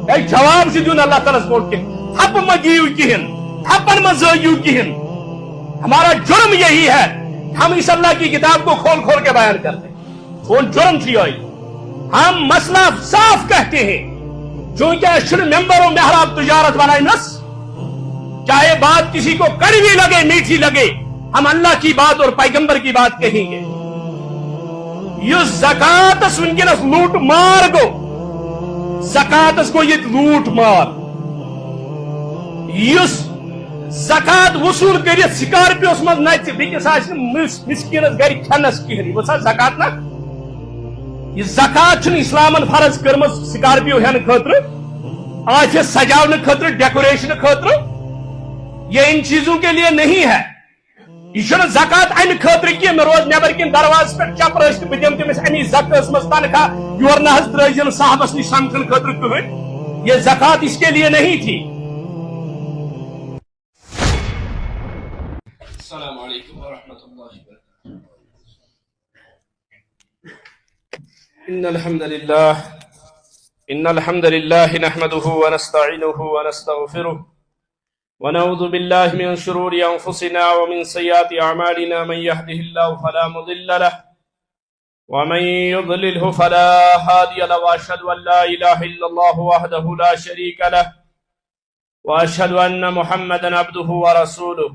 جواب سے دون اللہ تعالیٰ بول کے تھپ مہ دیو کہن تھپن مہ زیو کہن. ہمارا جرم یہی ہے ہم اس اللہ کی کتاب کو کھول کھول کے بیان کرتے ہیں. وہ جرم تھی ہوئی ہم مسئلہ صاف کہتے ہیں چونکہ اشر ممبر و محراب تجارت بنائے نس چاہے بات کسی کو کڑوی لگے میٹھی لگے ہم اللہ کی بات اور پیغمبر کی بات کہیں گے. یہ زکات ونکس لوٹ مار گو زکات کو یہ لوٹ مار اس زکات وصول کرت سکارپیوس مز نچ بیکس مسکینس گر کھنس کہین وہ زکات نا یہ زکات اسلامن فرض کرم سکارپیو ہین خاطر آج سجاؤن خاطر ڈیکوریشن خاطر یہ ان چیزوں کے لیے نہیں ہے. یہ زکات امہ خاطر کی میں روز نبر کن درواز پہ چپر بہ دم تمس امی زکات مز تنخواہ یور نہ ترزن صاحبس نش سمکھن خاطر کہین. یہ زکات اس کے لیے نہیں تھی. السلام علیکم ورحمۃ اللہ وبرکاتہ. ان الحمد لله نحمده ونستعينه ونستغفره ونعوذ بالله من شرور انفسنا ومن سيئات اعمالنا. من يهده الله فلا مضل له ومن يضلله فلا هادي له. واشهد ان لا اله الا الله وحده لا شريك له واشهد ان محمدا عبده ورسوله.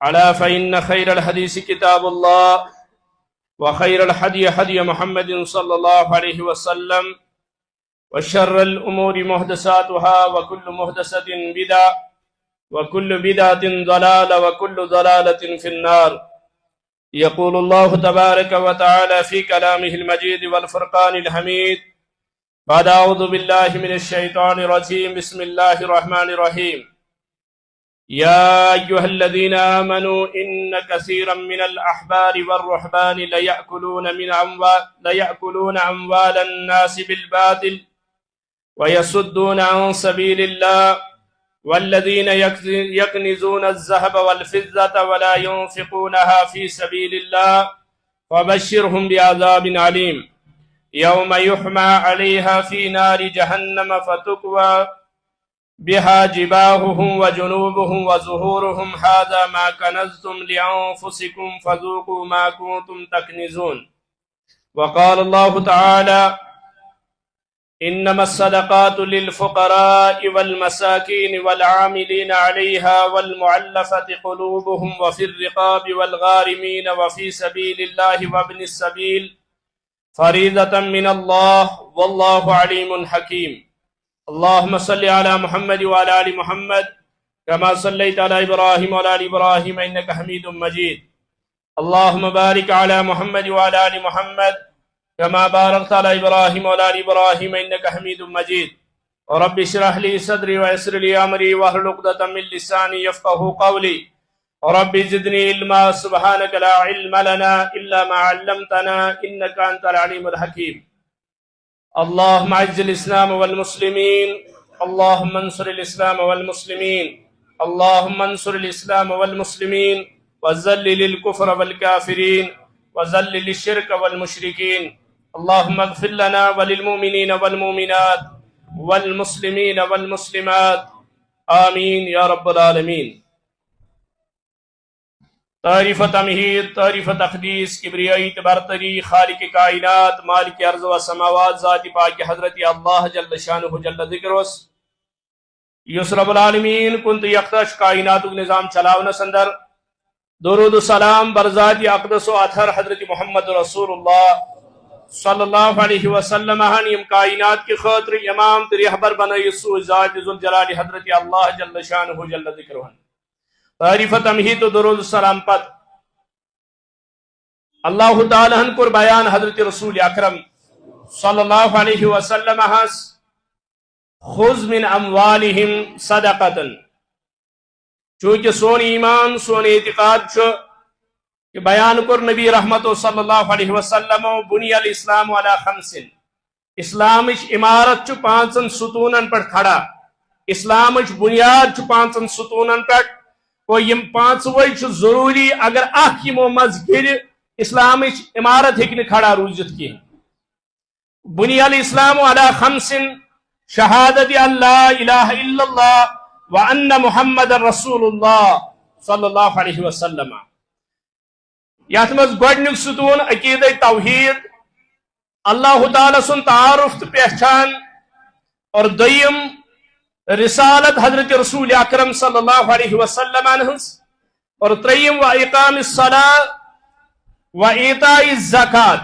ألا فإن خير الحديث كتاب الله وخير الهدي هدي محمد صلى الله عليه وسلم وشر الأمور محدثاتها وكل محدثة بدعة وكل بدعة ضلالة وكل ضلالة في النار. يقول الله تبارك وتعالى في كلامه المجيد والفرقان الحميد بعد أعوذ بالله من الشيطان الرجيم. بسم الله الرحمن الرحيم. يا أيها الذين آمنوا إن كثيرا من الأحبار والرهبان ليأكلون أموال الناس بالباطل ويصدون عن سبيل الله والذين يكنزون الذهب والفضة ولا ينفقونها في سبيل الله فبشرهم بعذاب عليم. يوم يحمى عليها في نار جهنم فتكوى بها جباههم وجنوبهم وظهورهم هذا ما كنزتم لأنفسكم فذوقوا ما كنتم تكنزون. وقال الله تعالى إنما الصدقات للفقراء والمساكين والعاملين عليها والمعلفة قلوبهم وفي الرقاب والغارمين وفي سبيل الله وابن السبيل فريضة من الله والله عليم حكيم. اللهم صل على محمد وعلى آل محمد كما صليت على إبراهيم وعلى آل إبراهيم إنك حميد مجيد. اللهم بارك على محمد وعلى آل محمد كما باركت على إبراهيم وعلى آل إبراهيم إنك حميد مجيد. رب اشرح لي صدري ويسر لي أمري واحلل عقدة من لساني يفقهوا قولي. رب زدني علما. سبحانك لا علم لنا إلا ما علمتنا إنك أنت العليم الحكيم. اللهم اعز الاسلام والمسلمين. اللهم انصر الاسلام والمسلمين. اللهم انصر الاسلام والمسلمين وذلل الكفر والكافرين وذلل الشرك والمشركين. اللهم اغفر لنا وللمؤمنين والمؤمنات والمسلمين والمسلمات آمين يا رب العالمين. تعریف تمہید، تعریف تقدیس، کبریائی، برتری، خالق کائنات، مالک ارض و سماوات، ذات پاک حضرت اللہ جل شانہ جل ذکرس یس رب العالمین کن تو یکتش کائنات نظام چلاون سندر درود و سلام برذات اقدس و اطہر حضرت محمد رسول اللہ صلی اللہ علیہ وسلم یم کائنات کی خاطر امام تر رہبر بنائی سو ذات ذوالجلال حضرت اللہ جل شانہ جل ذکرہ. تعریف تمہید و درود السلام پت اللہ تعالیٰ کر بیان حضرت رسول اکرم صلی اللہ علیہ وسلم خذ من اموالہم صدقتا. چونکہ سون ایمان سون اعتقاد کہ بیان کر نبی رحمت صلی اللہ علیہ وسلم بنی الاسلام علی خمس. اسلامچ عمارت پانچن ستونن پر کھڑا. اسلامچ بنیاد پانچن ستونن پر وہ یم پانچوئی ضروری اگر اخ یمو مز گر اسلامچ عمارت ہیکہ کھڑا روزت کی. بنی الاسلام علی خمس شہادت اللہ الہ الا اللہ وان محمد رسول اللہ صلی اللہ علیہ وسلم. یت مز گۄڈنیُک ستون عقیدہ توحید، اللہ تعالی سن تعارف تو پہچان، اور دویم رسالت حضرت رسول اکرم صلی اللہ علیہ وسلم ہنس، اور تریم و اقام الصلاۃ و ایتاء الزکات،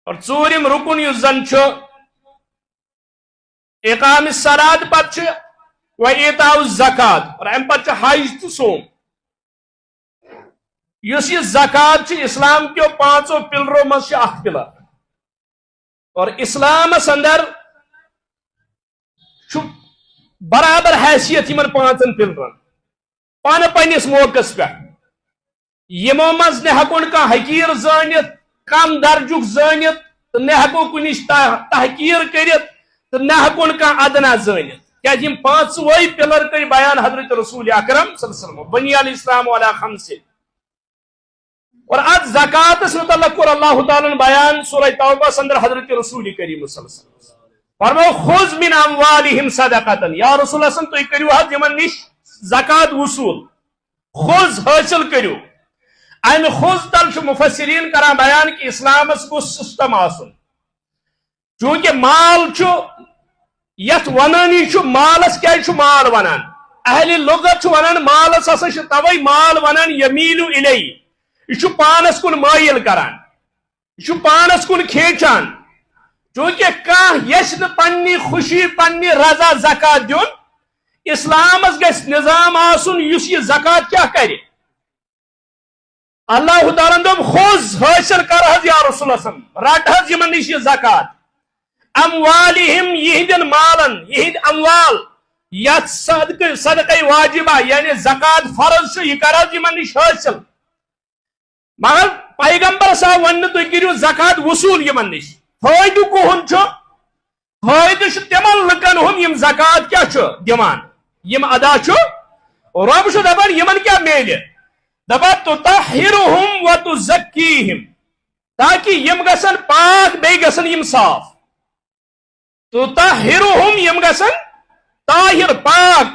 اور ژوٗرِم رکن یُس زن چھُ اقام الصلاۃ پتہ چھُ و ایتاء الزکات، اور امہ پتہ چھُ حج تو سوم. یُس یہ زکات چھُ اسلام کیو پانچو پلرو مز چھُ اکھ پلر، اور اسلامس اندر چھُ برابر حیثیت یمن پانچن پلرن پان پنس موقع پہ. یمو مز نہ ہکون کان حقیر زانت، کم درجک زانت، تو نہ ہکو کنش تحقیر کرت، تو نہ ہکون کان ادنا زانت. کیا یم پانچوے پلر کر بیان حضرت رسول اکرم صلی اللہ علیہ وسلم بنی الاسلام علی خمس. اور ات زکاتس متعلق کور اللہ تعالیٰ بیان سورہ توبہ اندر حضرت رسول کریم صلی اللہ علیہ وسلم فرمو خذ من اموالہم صدقۃ، یا رسول اللہ صلی تُہۍ کٔرِو حظ یمن نش زکات وصول، خذ حاصل کٔرِو. امہ خذ تل چھ مفسرین کران بیان کہ اسلامس گوٚژھ سسٹم آسن، چونکہ مال چھ یتھ ونانی چھ مالس کیا چھ مال ونان، اہل لغت چھ ونان مالس ہسا چھ توے مال ونان یمیل الی، یہ پانس کن مائل کران، یہ پانس کن کھینچان. چونکہ کان یس پنی خوشی پنی رضا زکات دین، اسلامس گژھِ نظام آسن یس یہ زکات کیا کرے. اللہ تعالیٰ دوٚپ خذ حاصل کر حظ یا رسول اللہ صلی اللہ علیہ وسلم، رٹ حظ یمن نش یہ زکات، اموالہم یہندین مالن، یہند اموال یت صدقہ واجبہ یعنی زکات فرض چھ یہ کر حظ یمن نش حاصل. مگر پیغمبر صاحب ون تُہۍ کٔرِو زکات وصول یمن نش. فائدہ کہن فائدہ تمن لکن ہند یم زکات کیا دان یم ادا رب دپان یمن کیا میل دپان تطہرہم وتزکیہم، تاکہ یم گژھن پاک بیٚیہِ گژھن یم صاف. تطہرہم یم گژھن طاہر پاک،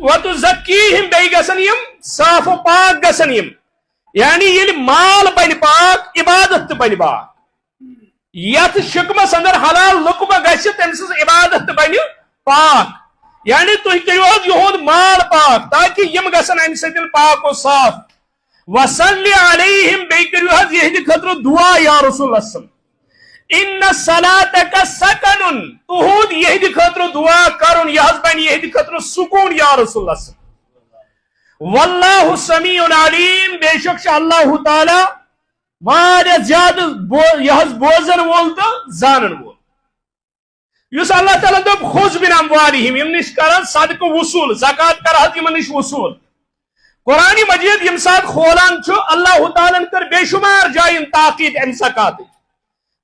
وتزکیہم بیٚیہِ گژھن یم صاف و پاک گژھن یم. یعنی ییٚلہِ مال بنہِ پاک عبادت تہِ بنہِ پاک، یت شکمس اندر حلال لقمہ گژھِ تم سز عبادت تہِ بنہِ پاک. یعنی تُہۍ کٔرِو حظ یہُنٛد مال پاک تاکہ یم گژھن امہ سۭتۍ پاک و صاف. وصلی علیہم بیٚیہِ کٔرِو حظ یہندِ خٲطرٕ دعا یا رسول اللہ صلی اللہ علیہ وسلم. ان صلاتک سکن، تہنٛد یہندِ خٲطرٕ دعا کرُن یہ حظ بنہِ یہندِ خٲطرٕ سکون یا رسول اللہ صلی اللہ علیہ وسلم. واللہ سمیع علیم، بے شک اللہ تعالی واریاہ زیادہ یہ بوزن وول تو زانن وول. یس اللہ تعالیٰ دوٚپ خذ من اموالہم، یم نش کران صدقہ وصول، زکات کر حظ یمن نش وصول. قرآن مجید یم سات کھولان چھ اللہ تعالیٰ کر بے شمار جائن تاکید ام زکات،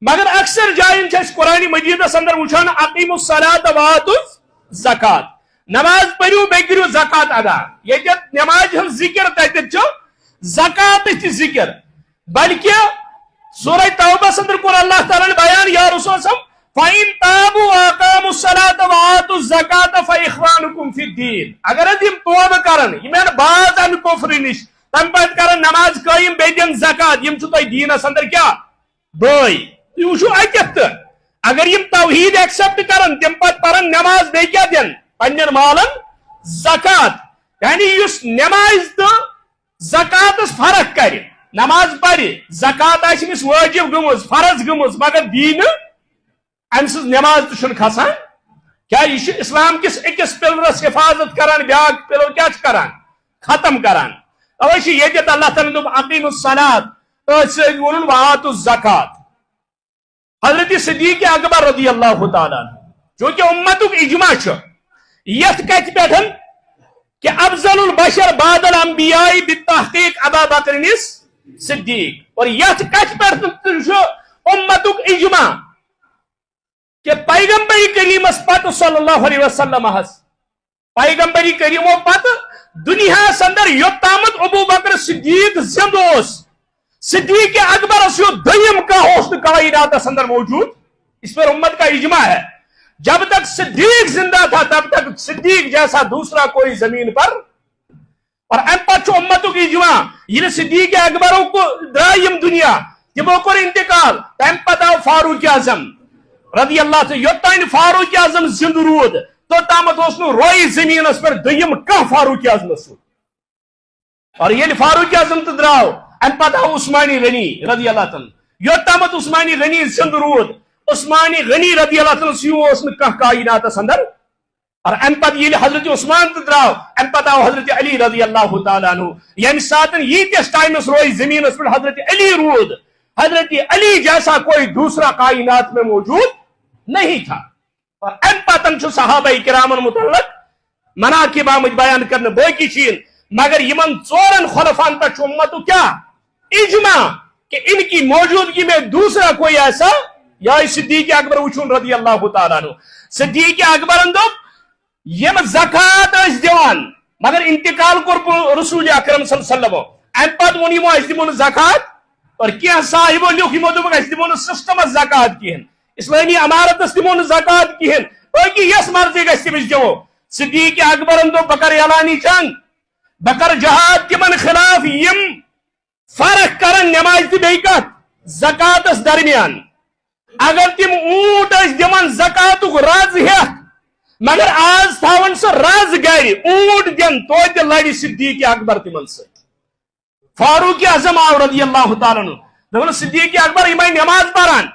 مگر اکثر جائن چھ قرآن مجیدس اندر وچھان اقیموا الصلاۃ وآتوا الزکات، نماز پڑھو بیٚیہِ کٔرِو زکات ادا. ییٚتٮ۪تھ نماز ہُنٛد ذکر تتٮ۪تھ چھُ زکاتٕچ تہِ ذکر، بلکہ سورہ توبہ اندر کور اللہ تعالیٰ بیان یا رسول اللہ فَإِن تَابُوا وَأَقَامُوا الصَّلَاةَ وَآتُوا الزَّكَاةَ فَإِخْوَانُكُمْ فِي الدِّينِ. اگر یم توبہ کرن، یم باز امہ کفر نش، تم پتہ کرن نماز قائم بیٚیہِ دِن زکات، یم چھُ تۄہہِ دیٖنس اندر کیا بٲے. تُہۍ وٕچھِو اتٮ۪تھ تہِ اگر یم توحید ایکسپٹ کرن تم پتہ پرن نماز بیٚیہِ کیا دِن پنن مالن زکات. یعنی یس نماز تو زکاتس فرق کر، نماز پڑھ زکات آمس واجب گمز فرض گمز مگر دین ام سز نماز تو کھسان. کیا یہ اسلام کس اکس پلرس حفاظت کران، بیاکھ پلر کیا کران ختم کران. اوے یہ اللہ تعالیٰ دوٚپ اقیموا الصلاۃ، سی وون وآتوا الزکات. حضرت صدیق اکبر رضی اللہ تعالیٰ عنہ چونکہ امتک اجماع یت کت پہ کہ افضل البشر بعد الانبیاء بالتحقیق ابا بکر صدیق، اور یت کت پہ امتک اجماع کہ پیغمبری کریمس پتہ صلی اللہ علیہ وسلم پیغمبری کریمو پتہ دنیا اندر یوتامت ابو بکر صدیق زند صدیق اکبر دیم کائنات اندر موجود. اس پر امت کا اجماع ہے. جب تک صدیق زندہ تھا تب تک صدیق جیسا دوسرا کوئی زمین پر، اور ام پتہ امتوں کی اجماع یہ صدیق اکبر کو درائم دنیا تمو کور انتقال، تم پتہ آو فاروق اعظم رضی اللہ عنہ، یوتان فاروق اعظم زند رود توتامت اس روئی زمین پر دیم کم فاروق اعظم سو، اور یہ فاروق اعظم تو دراو ام پتہ آو عثمانی غنی رضی اللہ عنہ، یوتامت عثمانی غنی زند رود عثمانی غنی رضی اللہ عنہ سیو اس میں کہ کائنات اندر، اور ام پتہ یہ حضرت عثمان تو دراو ام پتہ آو حضرت علی رضی اللہ تعالیٰ عنہ، یعنی ساتن یہ کس ٹائم اس روئی زمین پر حضرت علی رود، حضرت علی جیسا کوئی دوسرا کائنات میں موجود نہیں تھا۔ اور ام پتن چھ صحابہ کرامن متعلق مناقب آمد بیان کرنے باقی چین، مگر یمن ژورن خلفان پر امتو کیا اجماع کہ ان کی موجودگی میں دوسرا کوئی ایسا، یا صدیق اکبر وچھون رضی اللہ تعالیٰ عنہ، صدیق اکبر اندو یم زکات اس دیوان مگر انتقال کر رسول اکرم صلی اللہ علیہ وسلم، ام پت ون یمو اس دمون زکات، اور کیا صاحبو لیوک یمو دوپک اس دمون سسٹم زکات کہن، اسلامی امارت اس دمون زکات کہن، باقی یس مرضی گژھِ تٔمِس دِمو۔ صدیق اکبرن دوٚپ بہٕ کرٕ اعلانی جنگ، بہٕ کرٕ جہاد تِمن خلاف یم فرق کرن نماز تہٕ بیٚیہِ کتھ زکاتس درمیان، اگر تم اونٹ ٲسۍ دِوان زکاتُک رز ہیتھ مگر آز تھاون سُہ رز گرِ اونٹ دِن توتہِ لڑِ صدیق اکبر تمن سۭتۍ۔ فاروق اعظم آو رضی اللہ تعالیٰ عنہ، دوٚپُن صدیق اکبر یمے نماز پران،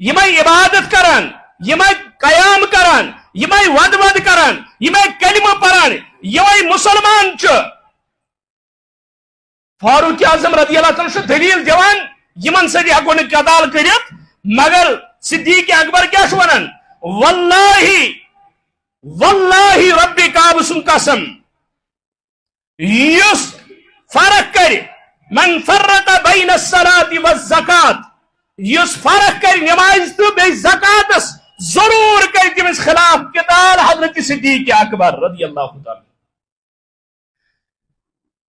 یمے عبادت کران، یمے قیام کران، یمے ود کران، یمے کلمہ پران، یمے مسلمان چھ۔ فاروق اعظم رضی اللہ عنہ چھ دلیل دیوان یمن سۭتۍ ہیکو نہٕ قتال کٔرِتھ، مگر صدیق اکبر کیا چھ ونان؟ واللہ واللہ رب کعبہ سُنٛد قسم، یُس فرق کر من فرق بین الصلاۃ والزکات، یس فرق کر نماز تو بے زکاتس ضرور کر تمس خلاف قتال حضرت صدیق اکبر رضی اللہ تعالی۔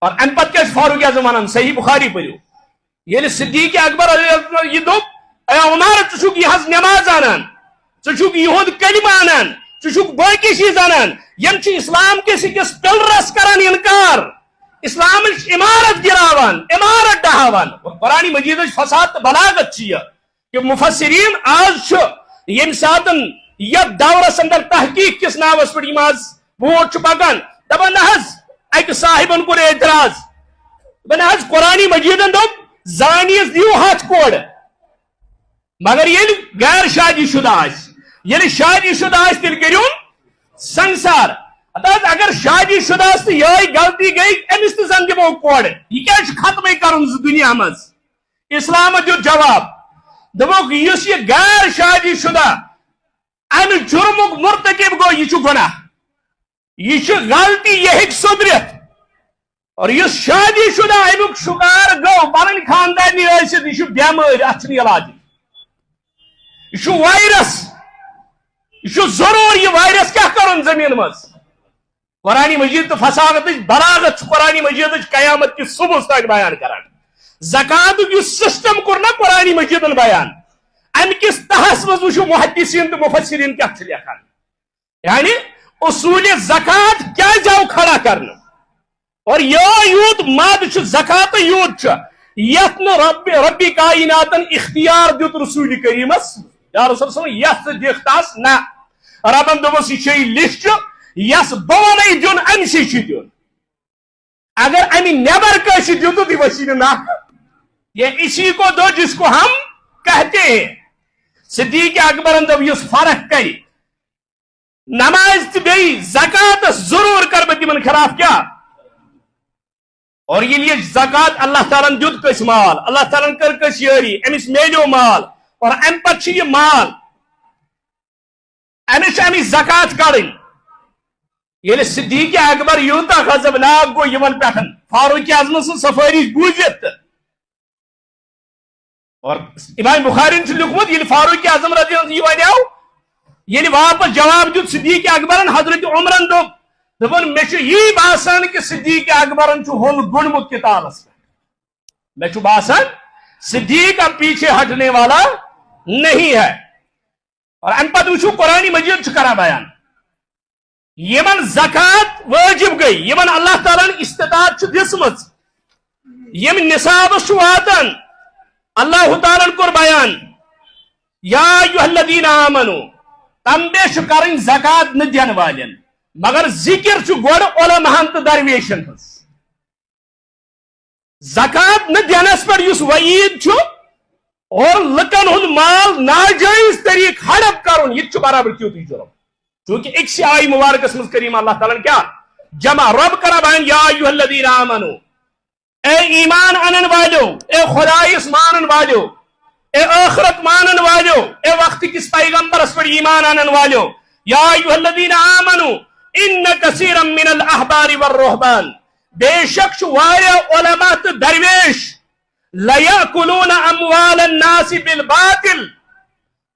اور ام پتہ کیا فاروق اعظم ونان؟ صحیح بخاری پڑھو، یل صدیق اکبر یہ دوپ اے عمر ژٕ چھُکھ یہِ حظ نماز انان، ژٕ چھُکھ یہود کلمہ انان، ژٕ چھُکھ باقی چیز انان، یم چھ اسلام کس أکِس پلرس کران انکار، اسلام عمارت گراوان، عمارت ڈہاوان۔ قرآن مجید فساد بلاغت چھ کہ مفسرین آج یم ساتن یتھ دورس اندر تحقیق کس ناوس پہ آز بوٹ پکان، دپان نہ اکہ صاحبن کور اعتراض، دپان قرآن مجیدن دوپ زانیس دیو 7 کوڑ، مگر یل غیر شادی شدہ آس، یل شادی شدہ آس تیل کریون سنسار، اگر شادی شدہ تو یہ غلطی گئی امس تو زن دمو کوڑ، یہ کیا ختم کرن دنیا مز۔ اسلام دیت جواب، دپوک یس یہ غیر شادی شدہ امہ جرمک مرتکب گو یہ گناہ، یہ غلطی یہ ہیک سدرت، اور یس شادی شدہ امیک شکار گو پن خاندانی ٲسِتھ یہ بیمار ات علاج، یہ وائرس، یہ ضرور یہ وائرس کیا کرن زمین مز۔ قرآن مجید تو فساغت بلاغت قرآن مجید قیامت کی صبح تک بیان کران، زکات کی سسٹم کور نا قرآن مجید بیان، ام کس تحس مز وچھو محدثین تو مفسرین کیا لکھان، یعنی اصول زکات کیا جاؤ کھڑا کرنا، اور یہ یوت ماد چھ زکات یوت چھ یت رب کائناتن اختیار دیت رسول کریمس، یا رسول صلی اللہ علیہ وسلم یت دکھتاس نا، ربن دوپس یہ لسٹ یس بونے دن امسی دن، اگر امی نیبر کیسی دن تو وسیع نہ، یہ اسی کو دو جس کو ہم کہتے ہیں۔ صدیق اکبر اندر یس فرق کری نماز بی زکات ضرور کر بتمن خلاف کیا، اور یہ زکات اللہ تعالیٰ دیت کس مال، اللہ تعالیٰ کر کس یاری، امس میلیو مال، اور ام پتہ یہ مال امس امی زکات کڑن، یل صدیق اکبر یوتا غضبناک گو یمن پٹھن فاروق اعظم سن سفارش بوزت، اور امام بخاری نے لکھمت یل فاروق اعظم رضی اللہ عنہ ونیو، یل واپس جواب دیت صدیق اکبرن حضرت عمرن دپن مے یہ باسان کہ صدیق اکبرن ہول گنمت کتابس پہ، مے باسان صدیق اب پیچھے ہٹنے والا نہیں ہے۔ اور ام پتہ وچھو قرآن مجید کران بیان یمن زکات واجب گئی یمن اللہ تعالیٰ استطاعت دسمت یم نصاب واتان اللہ تعالیٰ کور بیان یا ایھا الذین آمنوا تنبیہ کرن زکات نہ دین والن مگر ذکر گوڑ علماء تو درویشن ہز زکات نہ دینس پر اس وعید اور لکن ہند مال ناجائز طریق ہڑپ کرن یہ برابر تیوتی جرم چونکہ ایک سے آئی مبارکس مز کریم اللہ تعالیٰ نے کیا جمع رب کرا بیان یا ایھا الذین آمنوا اے ایمان انن والو اے خدایس مانن والو اے آخرت مانن والو اے وقت کس پیغمبر اس پر ایمان آنن والو یا ایھا الذین آمنوا ان کثیرا من الاحبار والرہبان بے شک واریا علماء درویش لیاکلون اموال الناس بالباطل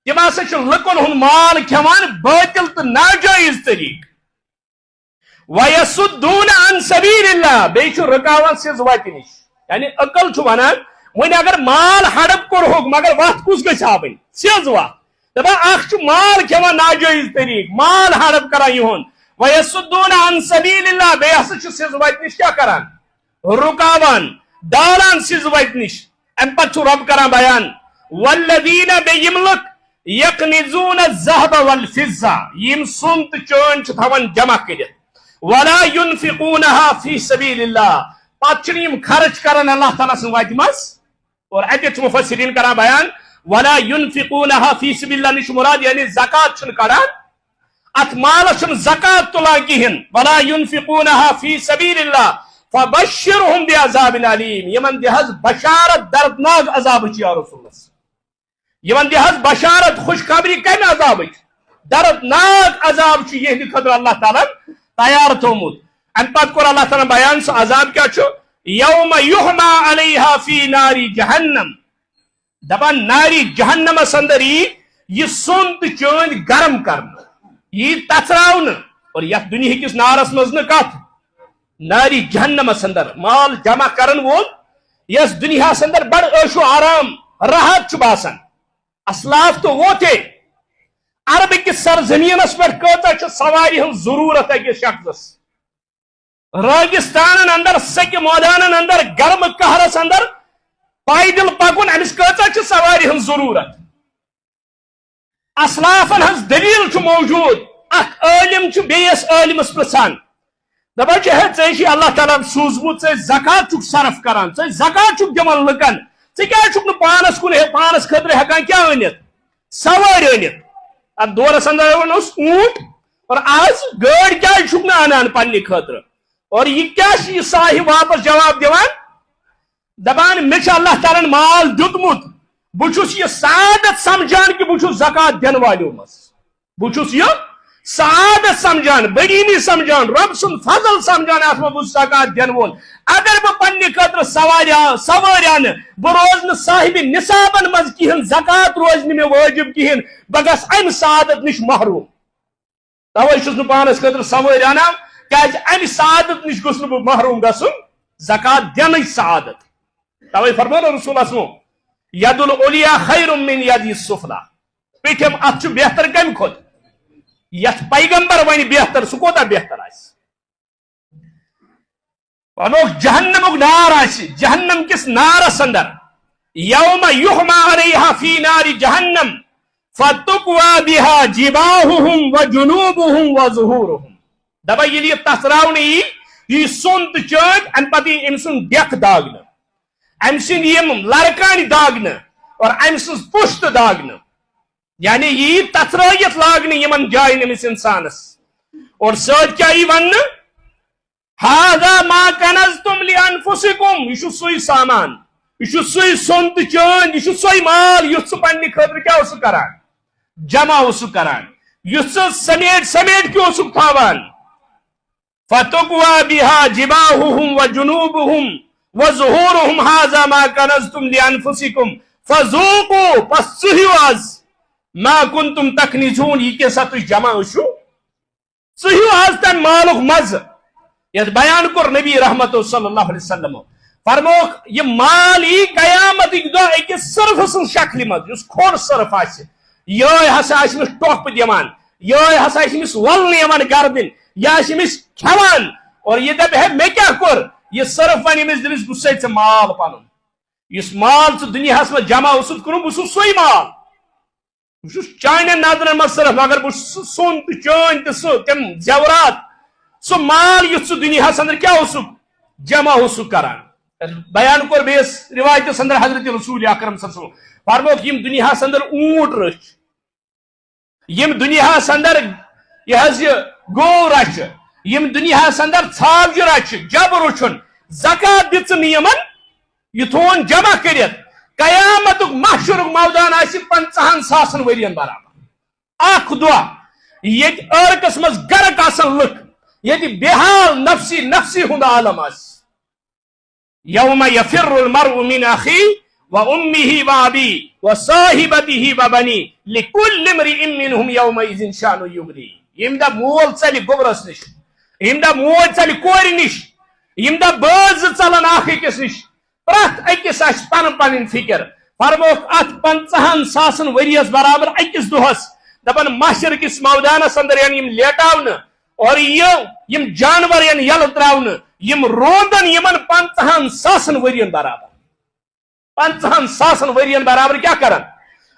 تم ہسا لکن ہند مال کھیوان باطل تو ناجائز طریق ویصدون عن سبیل اللہ بیچ رکاوان سیز وات نش یعنی عقل ونان ون اگر مال ہڑپ کور ہوگ مگر وقت کس گھس ہاون سیز وات دپا اخ مال کھیوان ناجائز طریق مال ہڑپ کران یہن ویصدون عن سبیل اللہ بے ہسا سیز وات نش کیا کران رکاوان ڈالان سیز وات نش ام پتہ رب کران بیان والذین بے یملک یکنزون الذهب والفضہ یم سن تو چون تھوان جمع کرت ولا ينفقونها في سبيل الله پتہ یم خرچ کران اللہ تعالیٰ سن وات مز اور اتھ مفسرین کران بیان ولا ينفقونها في سبيل الله نش مراد یعنی زکات چھن کران ات مال چھن زکات تلان کہن ولا ينفقونها في سبيل الله فبشرهم بعذاب علیم یمن دہز بشارت دردناک عذاب چھ یا رسول اللہ یمن دہز بشارت خوشخبری کم عذاب دردناک عذاب چھ یہ خطر اللہ تعالیٰ تیار تھومت ام پتہ کور اللہ تعالیٰ بیان سو عذاب کیا چھ یوم یحما علیہا فی ناری جہنم دپان ناری جہنم اندر یہ سون تو چند گرم کرنا یہ تچراؤن اور یت دنیا کس نارس مز کت ناری جہنم اندر مال جمع کرن وول یس دنیا اندر بڑ عیش و آرام راحت باسان اسلاف تو وہ تھے عرب کس سرزمینس پہ کتا سواری ہن ضرورت اکس شخص ریگستان اندر سک میدان اندر گرم قہرس اندر پیدل پکن امس کتا سواری ہن ضرورت اسلافن ہز دلیل موجود اخ عالم بیس عالمس پرسان دپان ژے اللہ تعالیٰ سوزمت زکات صرف کران زکات دان لکن ژے پانس کن پانس خطر ہکان کیا انت سواری انت ات دورس اندر اونٹ اور آج گاڑی کیا انان پنہ خطر اور یہ کیا صاحب واپس جواب دیوان دپان مے اللہ تعالیٰ مال دیتمت بہس یہ سعادت سمجھان کہ بہ زکات دن والو مز بہس یہ سعادت سمجھان بڑینی سمجھان رب سن فضل سمجھان ات بہ زکات دن وول اگر بہ پنہ خطر سواران بہ روز صاحب نصابن مز کہین زکات روز مے واجب کہین بہ گس ام سعادت نش محروم توے چھس نہ پانس خطر سواران کیاز ام سعادت نش گوس نہ محروم گسن زکات دن سعادت توے فرمایا رسول اللہ صلی اللہ علیہ وسلم ید العلیٰ خیر من ید السفلی پیٹھم ات بہتر کم کھت یت پیغمبر ون بہتر سہ کوتا بہتر ونوک جہنمک نار جہنم کس نارس اندر یوم یحما علیہا فی نار جہنم فتقوی بها جباہہم وجنوبہم وظہورہم دپا یل یہ تسراؤن یہ سن تو چند ام پتہ ام سن ڈیک داغن ام سن یم لڑکان داغن اور ام سن پشت داغن یعنی یہ تثرائیت لاگن یمن جائن امس انسانس اور سید کیا یہ ون ھذا ما کنزتم لانفسکم یہ سوئی سامان یہ سوئی سون تو چند یہ سوئی مال یس پنہ خاطر کیا کران جمع کران یس سمیٹ کی تھاوان فتقوی بها جباہہم وجنوبہم وظہورہم ھذا ما کنزتم لانفسکم فذوقوا پس چہیو آز ما کنتم تکنزون یہ کیسا تو جمع شو چہیو آز تن مالک مز یہ بیان کر نبی رحمت صلی اللہ علیہ وسلم فرموک یہ مال قیامت دہ اکس صرف سن شکل مز اس کھوڑ صرف آس یہ ہسا امس ٹوپ دِوان یہ ہسا امس ولنہٕ یِوان گردن یہ امس کھیوان اور یہ دپ ہے میں کیا کور یہ صرف ون امس دلس بہ ژٕ مال پنن اس مال ژٕ دنیاہس منٛز جمع اوسُتھ کوٚرمُت بہ چھُس سُے مال بہ چھُس چانٮ۪ن نظرن منٛز صرف مگر بہ چھُس سُہ سۄن تہٕ چٲنۍ تہٕ سُہ تِم زیورات سُہ مال یُس ژٕ دنیاہس اندر کیا اوسُکھ جمع اوسُکھ کران بیان کوٚر بیٚیِس رِوایتس اندر حضرت رسول اکرم صلی اللہ علیہ وسلم فرموک یم دنیاہس اندر اونٹ رچھ یم دنیاہس اندر یہ حظ یہ گو رچھ یم دنیاہس اندر ژھاوجہِ رچھ جب رچھن زکات دِژ نہٕ یمن یہ تھون جمع کرت قیامتک محشرک مودان آسہِ 50,000 ورین برابر اخ دۄہ ییٚتہِ ٲرکس منٛز گرک آسن لُکھ ییٚتہِ بےحال نفسی نفسی ہُنٛد عالم آسہِ یوم یفر المرء من اخیہ وامہ وابیہ وصاحبتہ وبنیہ لکل امرئ منہم یومئذ شأن یغنیہ یم دہ مول ژلہِ گوبرس نش یم دہ موج ژلہِ کورِ نش یم دہ بٲژ ژلن اکھ أکِس نش پرٛٮ۪تھ أکِس آسہِ پنن پنٕنۍ فکر فرموکھ اتھ 50,000 ؤریس برابر أکِس دۄہس دپن محشر کس مودانس اندر ین یم لیٹاونہٕ اور یم جانور ین یلہٕ تراونہٕ یم روندن یمن 50,000 ورین برابر 50,000 ورین برابر کیا کرن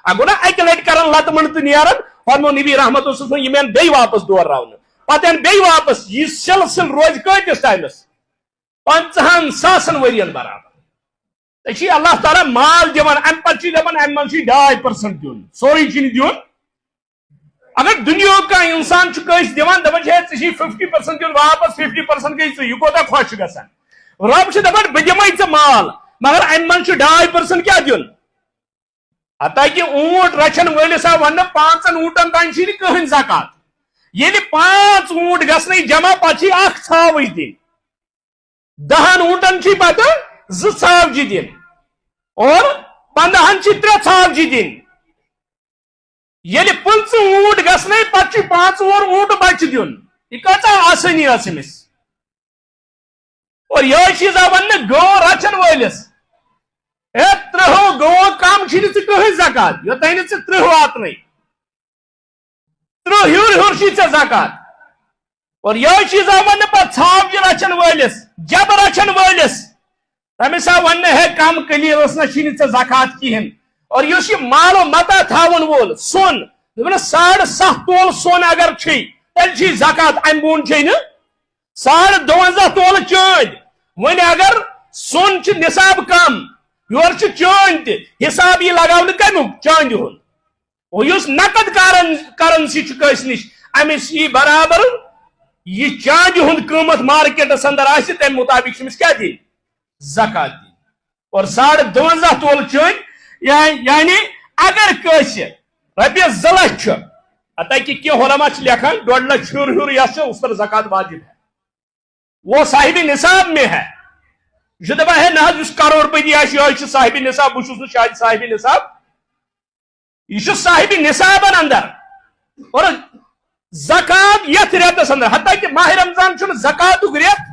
اگو نا اکہ لٹہِ کرن لتہٕ مٔنڈ تہٕ نیرن فرمو نبی رحمت صلی یم ین بیٚیہِ واپس دور راونہٕ پتہٕ ین بیٚیہِ واپس یہ سلسل روزِ کۭتِس ٹایمس 50,000 ورین برابر ژےٚ اللہ تعالیٰ مال دِوان امہِ پتہٕ چھِ دپان امہِ منٛز چھُ 2% دیُن سورُے چھُنہٕ دیُن اگر دنیاہُک کانٛہہ انسان چھُ کٲنٛسہِ دِوان دپان چھِ ہے ژےٚ چھِ 50% دیُن واپس 50% گٔے ژٕ یہِ کوتاہ خۄش چھُ گژھان رب چھُ دپان بہٕ دِمے ژےٚ مال مگر امہِ منٛز چھُ 2% کیٛاہ دیُن حتاکہِ اونٹ رچھن وٲلِس آو وننہٕ 5 اونٹن تانۍ چھِ نہٕ کٕہٕنۍ زکات ییٚلہِ 5 اونٹ گژھنٕے جمع پتہٕ چھِ اکھ ژھاوٕج دِنۍ 10 اونٹن چھِ پتہٕ 2 ژھاوجہِ دِنۍ اور 15 چھِ 3 ژھاوجہِ دِنۍ ییٚلہِ 15 اونٹ گژھنٕے پتہٕ چھِ 5 اونٹ بچہِ دیُن یہِ کۭژاہ آسٲنی ٲس أمِس اور یہے چیز آو وننہٕ گٲو رچھن وٲلِس ہے 30 گٲو کم چھِ نہٕ ژٕ کٕہٕنۍ زکات یوٚتانۍ نہٕ ژٕ 30 واتنٕے 30 ہیوٚر چھی ژےٚ زکات اور یہے چیز آو وننہٕ پتہٕ ژھاوجہِ رچھن وٲلِس جب رچھن وٲلِس تٔمِس آو وننہٕ ہے کم قلیٖل ٲس نہ چھی نہٕ ژےٚ زکات کِہینۍ اور یُس یہِ مالو متا تھاون وول سۄن دپان 7.5 تولہٕ سۄن اگر چھُے تیٚلہِ چھُے زکات امہِ بۄن چھے نہٕ 52 تولہٕ چٲندۍ وۄنۍ اگر سۄن چھُ نصاب کم یورٕ چھُ چٲندۍ تہِ حساب یی لگاونہٕ کمیُک چاندِ ہُنٛد اور یُس نقد کرنسی چھُ کٲنٛسہِ نِش أمِس یی برابر یہ چاندِ ہُنٛد قۭمت مارکیٹس اندر آسہِ تمہِ مطابق چھُ أمِس کیٛاہ دِنۍ زکات دِنۍ اور 52 تولہٕ چٲندۍ یعنی اگر کٲنٛسہِ رۄپیس 2 لچھ چھُ حتاکہِ کینٛہہ علما چھِ لیکھان 1.5 لچھ ہیوٚر یتھ چھُ اس پر زکات واجب ہے وہ صاحب نصاب میں ہے یہ چھُ دپان ہے نہ حظ یُس کروڑپتی آسہِ یہے چھُ صاحب نصاب بہٕ چھُس نہٕ شاید صاحب نصاب یہ چھُ صاحب نصابن اندر اور زکات یتھ رٮ۪تس اندر حتاکہِ ماہ رمضان چھُنہٕ زکاتُک رٮ۪تھ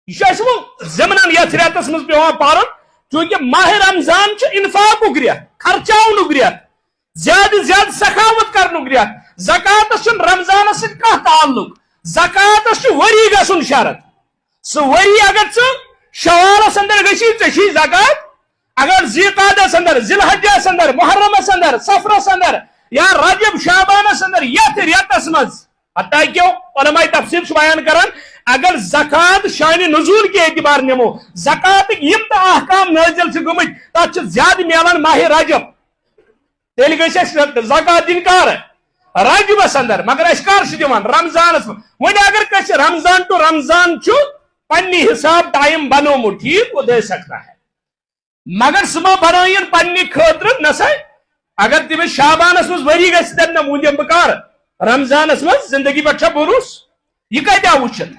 یہ چھُ اسہِ وۄنۍ ضمنن یتھ رٮ۪تس منٛز پیٚوان پرُن چونکہ ماہ رمضان چھُ انفاقُک رٮ۪تھ خرچاونُک رٮ۪تھ زیادٕ زیادٕ سخاوت کرنُک رٮ۪تھ زکاتس چھُنہٕ رمضانس سۭتۍ کانٛہہ تعلق زکاتس چھُ ؤری گژھُن شرط سُہ ؤری اگر ژٕ شوالس اندر گژھی ژےٚ چھُے زکات اگر ذیقعدس اندر ذیالحجس اندر محرمس اندر سفرس اندر یا رجب شعبانس اندر یتھ رٮ۪تس منٛز حتاکہِ علماء تفسیر چھُ بیان کران اگر زکات شانہِ نزول کے اعتبار نمو زکاتٕکۍ یم تہِ احکام نٲزل چھِ گٔمٕتۍ تتھ چھِ زیادٕ میلان ماہ رجب تیٚلہِ گژھِ اسہِ زکات دِنۍ کر رجبس اندر مگر أسۍ کر چھِ دِوان رمضانس منٛز وۄنۍ اگر کٲنٛسہِ رمضان ٹو رمضان چھُ پننہِ حساب ٹایم بنومُت ٹھیک وہ دے سکتا ہے مگر سُہ ما بنٲیِن پننہِ خٲطرٕ نہ سا اگر تٔمِس شابانس منٛز ؤری گژھِ دپہِ نہ وۄنۍ دِمہٕ بہٕ کر رمضانس منٛز زندگی پٮ۪ٹھ چھا بروس یہِ کتہِ آو وٕچھِتھ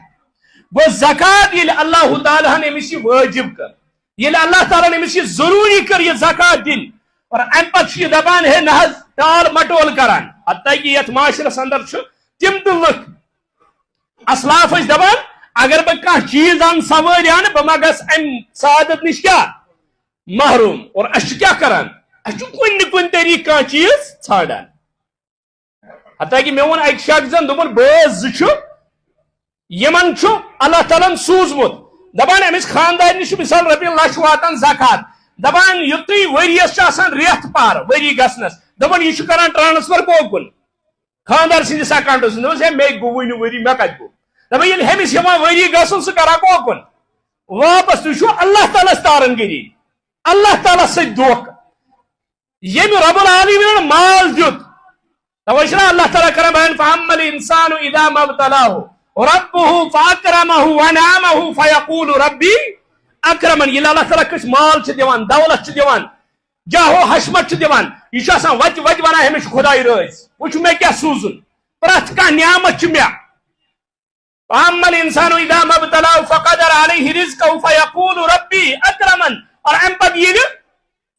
گوٚو زکات ییٚلہِ اللہ تعالیٰ ہن أمِس یہِ وٲجب کٔر ییٚلہِ اللہ تعالیٰ ہن أمِس یہِ ضروٗری کٔر یہِ زکات دِنۍ اور امہِ پتہٕ چھُ یہِ دپان ہے نہ حظ ٹال مٹول کران حتاکہِ یتھ معاشرس اندر چھُ تِم تہِ لُکھ اسلاف ٲسۍ دپان اگر بہٕ کانٛہہ چیٖز انہٕ سوٲرۍ انہٕ بہٕ ما گژھٕ امہِ سعادت نِش کیٛاہ محروم اور أسۍ چھِ کیٛاہ کران کن کن طریقہ کھانا چیز ژھانڈان حتیٰ کہ مے وون اکہ شخص دوپن بٲژ زٕ یمن اللہ تعالیٰ سوزمت دپان امس خاندار نش مثال رۄپیہِ لچھ واتان زکات دپان یُتھُے ؤریس آسان رٮ۪تھ پار ؤری گژھنس دپان یہ کران ٹرانسفر کوکن خاندار سندس اکاؤنٹس دپس ہے مے گوٚوٕے نہٕ ؤری مے کتہِ گوٚو دپان ییٚلہِ ہیٚمِس ہٮ۪وان ؤری گژھُن سُہ کران کوکن واپس تُہۍ چھُو اللہ تعالیٰ تارن گری اللہ تعالیٰ سۭتۍ دھوکہٕ ییٚمہِ رۄب العالمیٖنن مال دیُت توے چھُنہ اللہ تعالیٰ کران بیان فاما الانسان اذا ما ابتلاه ربه فاکرمه ونعمه فیقول ربی اکرمن ییٚلہِ اللہ تعالیٰ کٲنٛسہِ مال چھُ دِوان دولت چھُ دِوان جاہو حشمت چھُ دِوان یہِ چھُ آسان وتہِ وتہِ ونان أمِس چھُ خۄداے رٲضۍ وۄنۍ چھُ مےٚ کیٛاہ سوٗزُن پرٛٮ۪تھ کانٛہہ نعمت چھُ مےٚ فاما الانسان اذا ما ابتلاه فقدر عليه رزقه فيقول ربي اکرمن اور امہِ پتہٕ ییٚلہِ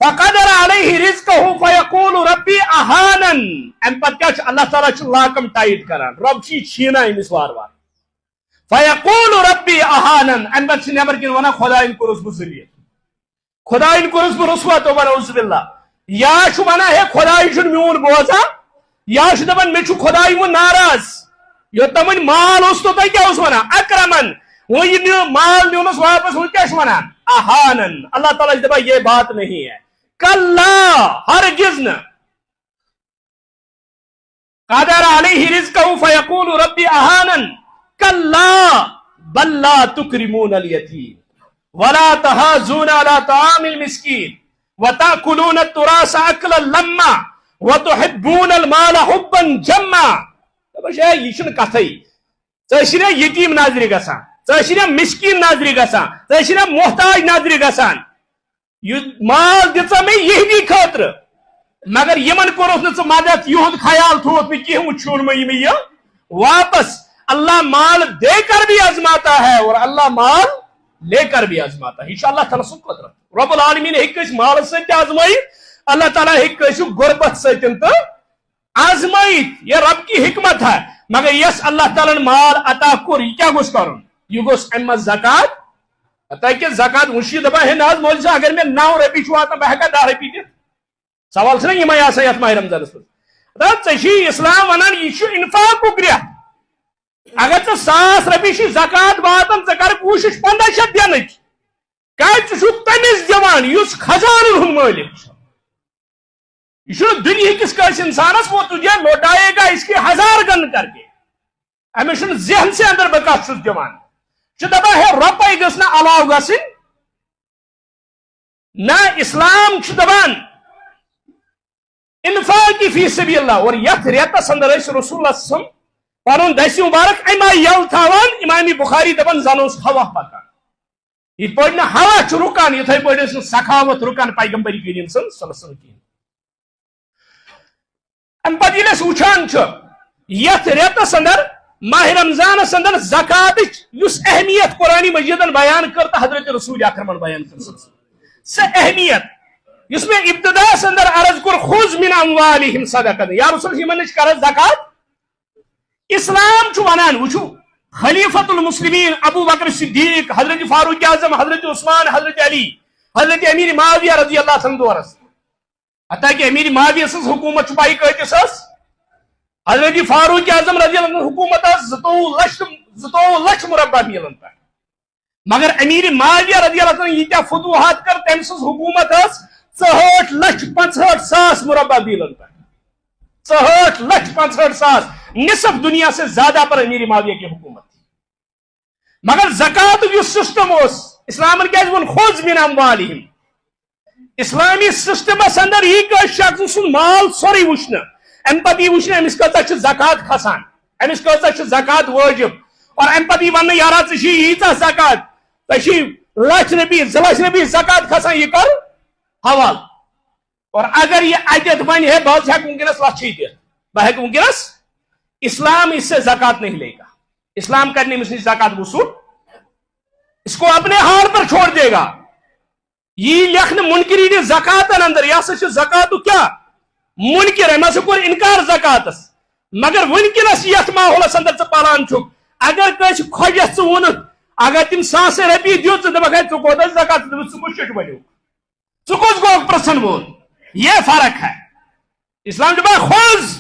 فقدر عليه رزقه فيقول ربي اهانن امہِ پتہٕ کیٛاہ چھُ اللہ تعالیٰ چھُ لاکم ٹایٹ کران رۄب چھُ یہِ چھیٖنان أمِس وارٕ وارٕ فیقول ربی اہانن امہ پتہٕ چھِ نٮ۪بر کِنۍ ونان خۄدایَن کوٚرُس بہٕ ذلیل خۄدایَن کوٚرُس بہٕ رسوا تو نعوذ باللہ یا چھُ ونان ہے خۄداے چھُنہٕ میون بوزان یا چھُ دپان مےٚ چھُ خۄداے وۄنۍ ناراض یوٚتام وۄنۍ مال اوس توٚتام کیٛاہ اوس ونان اکرمن وۄنۍ یہِ مال نیونس واپس وۄنۍ کیٛاہ چھُ ونان اہانن اللہ تعالیٰ چھُ دپان یہ بات نہیں ہے کلّا ہرگز نہٕ قدر علیہ رزقہ فیقول ربی اہانن کلا بل لا تکرمون الیتیم ولا تحاضون علی طعام المسکین وتأکلون التراث اکلا لما وتحبون المال حبا جما یہ چھنہ کتھے ژٕ یتیم نظرِ گژھان ژٕ مسکین نظرِ گژھان ژٕ محتاج نظرِ گژھان مال دِژا مےٚ یہدی خٲطرٕ مگر یمن کوٚرُتھ نہٕ ژٕ مدد یہُنٛد خیال تھووُتھ نہٕ کینٛہہ وۄنۍ چھُن مےٚ یہِ واپس اللہ مال دے کر بھی آزماتا ہے اور اللہ مال لے کر بھی آزماتا ہے یہ اللہ تعالیٰ سن قدرت رب العالمین ہیٚکہِ کٲنٛسہِ مالس سۭتۍ تہِ آزمٲیِتھ اللہ تعالیٰ ہیٚکہِ کٲنٛسہِ غربت سۭتۍ تہِ آزمٲیِتھ یہ رب کی حکمت ہے مگر یس اللہ تعالیٰ مال عطا کوٚر یہِ کیٛاہ گوٚژھ کرُن یہِ گوٚژھ امہِ منٛز زکات تاکہ زکات وۄنۍ چھُ یہِ دپان ہے نہ حظ مولوی صٲب اگر مےٚ 9 رۄپیہِ چھُ واتان بہٕ ہٮ۪کا 10 رۄپیہِ دِتھ سوال چھُنہ یِمے آسان یتھ ماہِ رمضانس منٛز ژےٚ چھُے اسلام ونان یہِ چھُ انفاقُک رٮ۪تھ اگر ژےٚ 100 رۄپیہِ چھِ زکات واتان ژٕ کر کوٗشش 1500 دِنٕچ کیٛازِ ژٕ چھُکھ تٔمِس دِوان یُس خزانن ہُنٛد مٲلِک چھُ یہ چھُنہٕ دُنیہکِس کٲنٛسہِ انسانس وہ تجھے لوٹائے گا اس کے 1000 گن کر کے أمِس چھُنہٕ ذہن سے اندر بہٕ کتھ چھُس دِوان چھُ دپان ہے رۄپے گٔژھ نہٕ علاوٕ گژھٕنۍ نہ اسلام چھُ دپان انفاق فی سبیل اللہ اور یتھ رٮ۪تس اندر ٲسۍ رسول اللہ صلی اللہ علیہ وسلم پنُن دسہِ مبارک امہِ آیہِ یل تھاوان امام بخاری دپان زن اوس ہوا پکان یِتھ پٲٹھۍ نہٕ ہوا چھُ رُکان یِتھے پٲٹھۍ ٲس نہٕ سخاوت رُکان پیغمبر کریم صلی اللہ علیہ وسلم کِہیٖنۍ امہِ پتہٕ ییٚلہِ أسۍ وٕچھان چھُ یتھ رٮ۪تس اندر ماہ رمضانس اندر زکاتٕچ یُس اہمیت قرآن مجیدن بیان کٔر تہٕ حضرت رسول اکرمن بیان کٔر سۄ اہمیت یُس مےٚ ابتداس اندر عرض کوٚر خُذ من اموالہم صدقۃ یا رسول یِمن نِش کر زکات اسلام چھُ ونان وٕچھو خلیفۃ المسلمین ابو بکر صدیق حضرت فاروق اعظم حضرت عثمان حضرت علی حضرت امیر معاویہ رضی اللہ عنہ دورس حتیٰ کہ امیر معاویہ سٕنٛز حکوٗمت چھُ پاے کۭتِس ٲس حضرت فاروق اعظم رضی اللہ عنہ حکوٗمت ٲس 22 لچھ مربع میٖلن پٮ۪ٹھ مگر امیر معاویہ رضی اللہ عنہ ییٖتیاہ فتوحات کر تٔمۍ سٕنٛز حکوٗمت ٲس 64,65,000 مربع میٖلن پٮ۪ٹھ 64,65,000 نصف دنیا سے زیادہ پر امیر معاویہ کی حکومت تھی مگر زکات یُس سسٹم اوس اسلامن کیٛازِ ووٚن خُذ من اموالہم اسلامی سسٹمس اندر یی کٲنٛسہِ شخص سُنٛد مال سورُے وٕچھنہٕ امہِ پتہٕ یی وٕچھنہٕ أمِس کۭژاہ چھِ زکات کھسان أمِس کۭژاہ چھِ زکات وٲجب اور امہِ پتہٕ یی وننہٕ یارا ژےٚ چھِ ییٖژاہ زکات ژےٚ چھِ 1 لچھ رۄپیہِ 2 لچھ رۄپیہِ زکات کھسان یہِ کر حوالہٕ اور اگر یہ اتھ ونہِ ہے بہٕ حظ ہٮ۪کہٕ وٕنکیٚنس لچھٕے دِتھ بہٕ ہٮ۪کہٕ وٕنکیٚنس اسلام اس سے زکات نہیں لے گا اسلام کرنے میں زکات وصول اس کو اپنے حال پر چھوڑ دے گا یہ لکھن منکرین زکاتن اندر یہ سا زکات کیا منکر ہے سا کور انکار زکاتس مگر ونکس یت ماحولس اندر ژٕ پلان چھُکھ اگر کٲنٛسہِ کھۄجس ژٕ ووٚنُکھ اگر تِم 100 رۄپیہِ دِیُت ژٕ دپکھ ہے ژٕ کوتاہ زکات ژٕ کُس چھُکھ ؤنِو ژٕ کُس گوٚو پرژھن وول یہ فرق ہے. اسلام جو خوز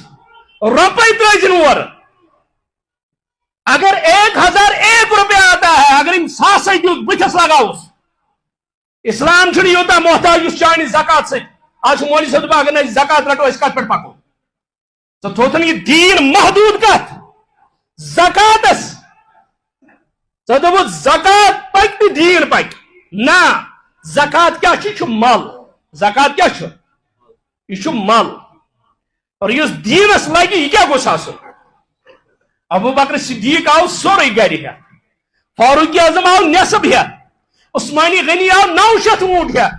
روپے ترازن اور اگر 1001 روپیہ آتا ہے اگر ان 100 دیت بتس لگاؤس اسلام چھنہ یوتا محتاج اس چانہ زکات سے. آج مولوی صاحب اگر نہ زکات رٹو اس کت پہ پکو تو تھوتن یہ دین محدود کت زکاتس تو دو زکات پک تو دین پک نا. زکات کیا چھ مال. زکات کیا چھ یہ مال اور اس دینس لگی یہ کیا گوس آسن. ابو بکر صدیق آو سورے گھر ہیت, فاروق اعظم آو نصب ہیت, عثمانی غنی آو 900 اونٹ ہیت.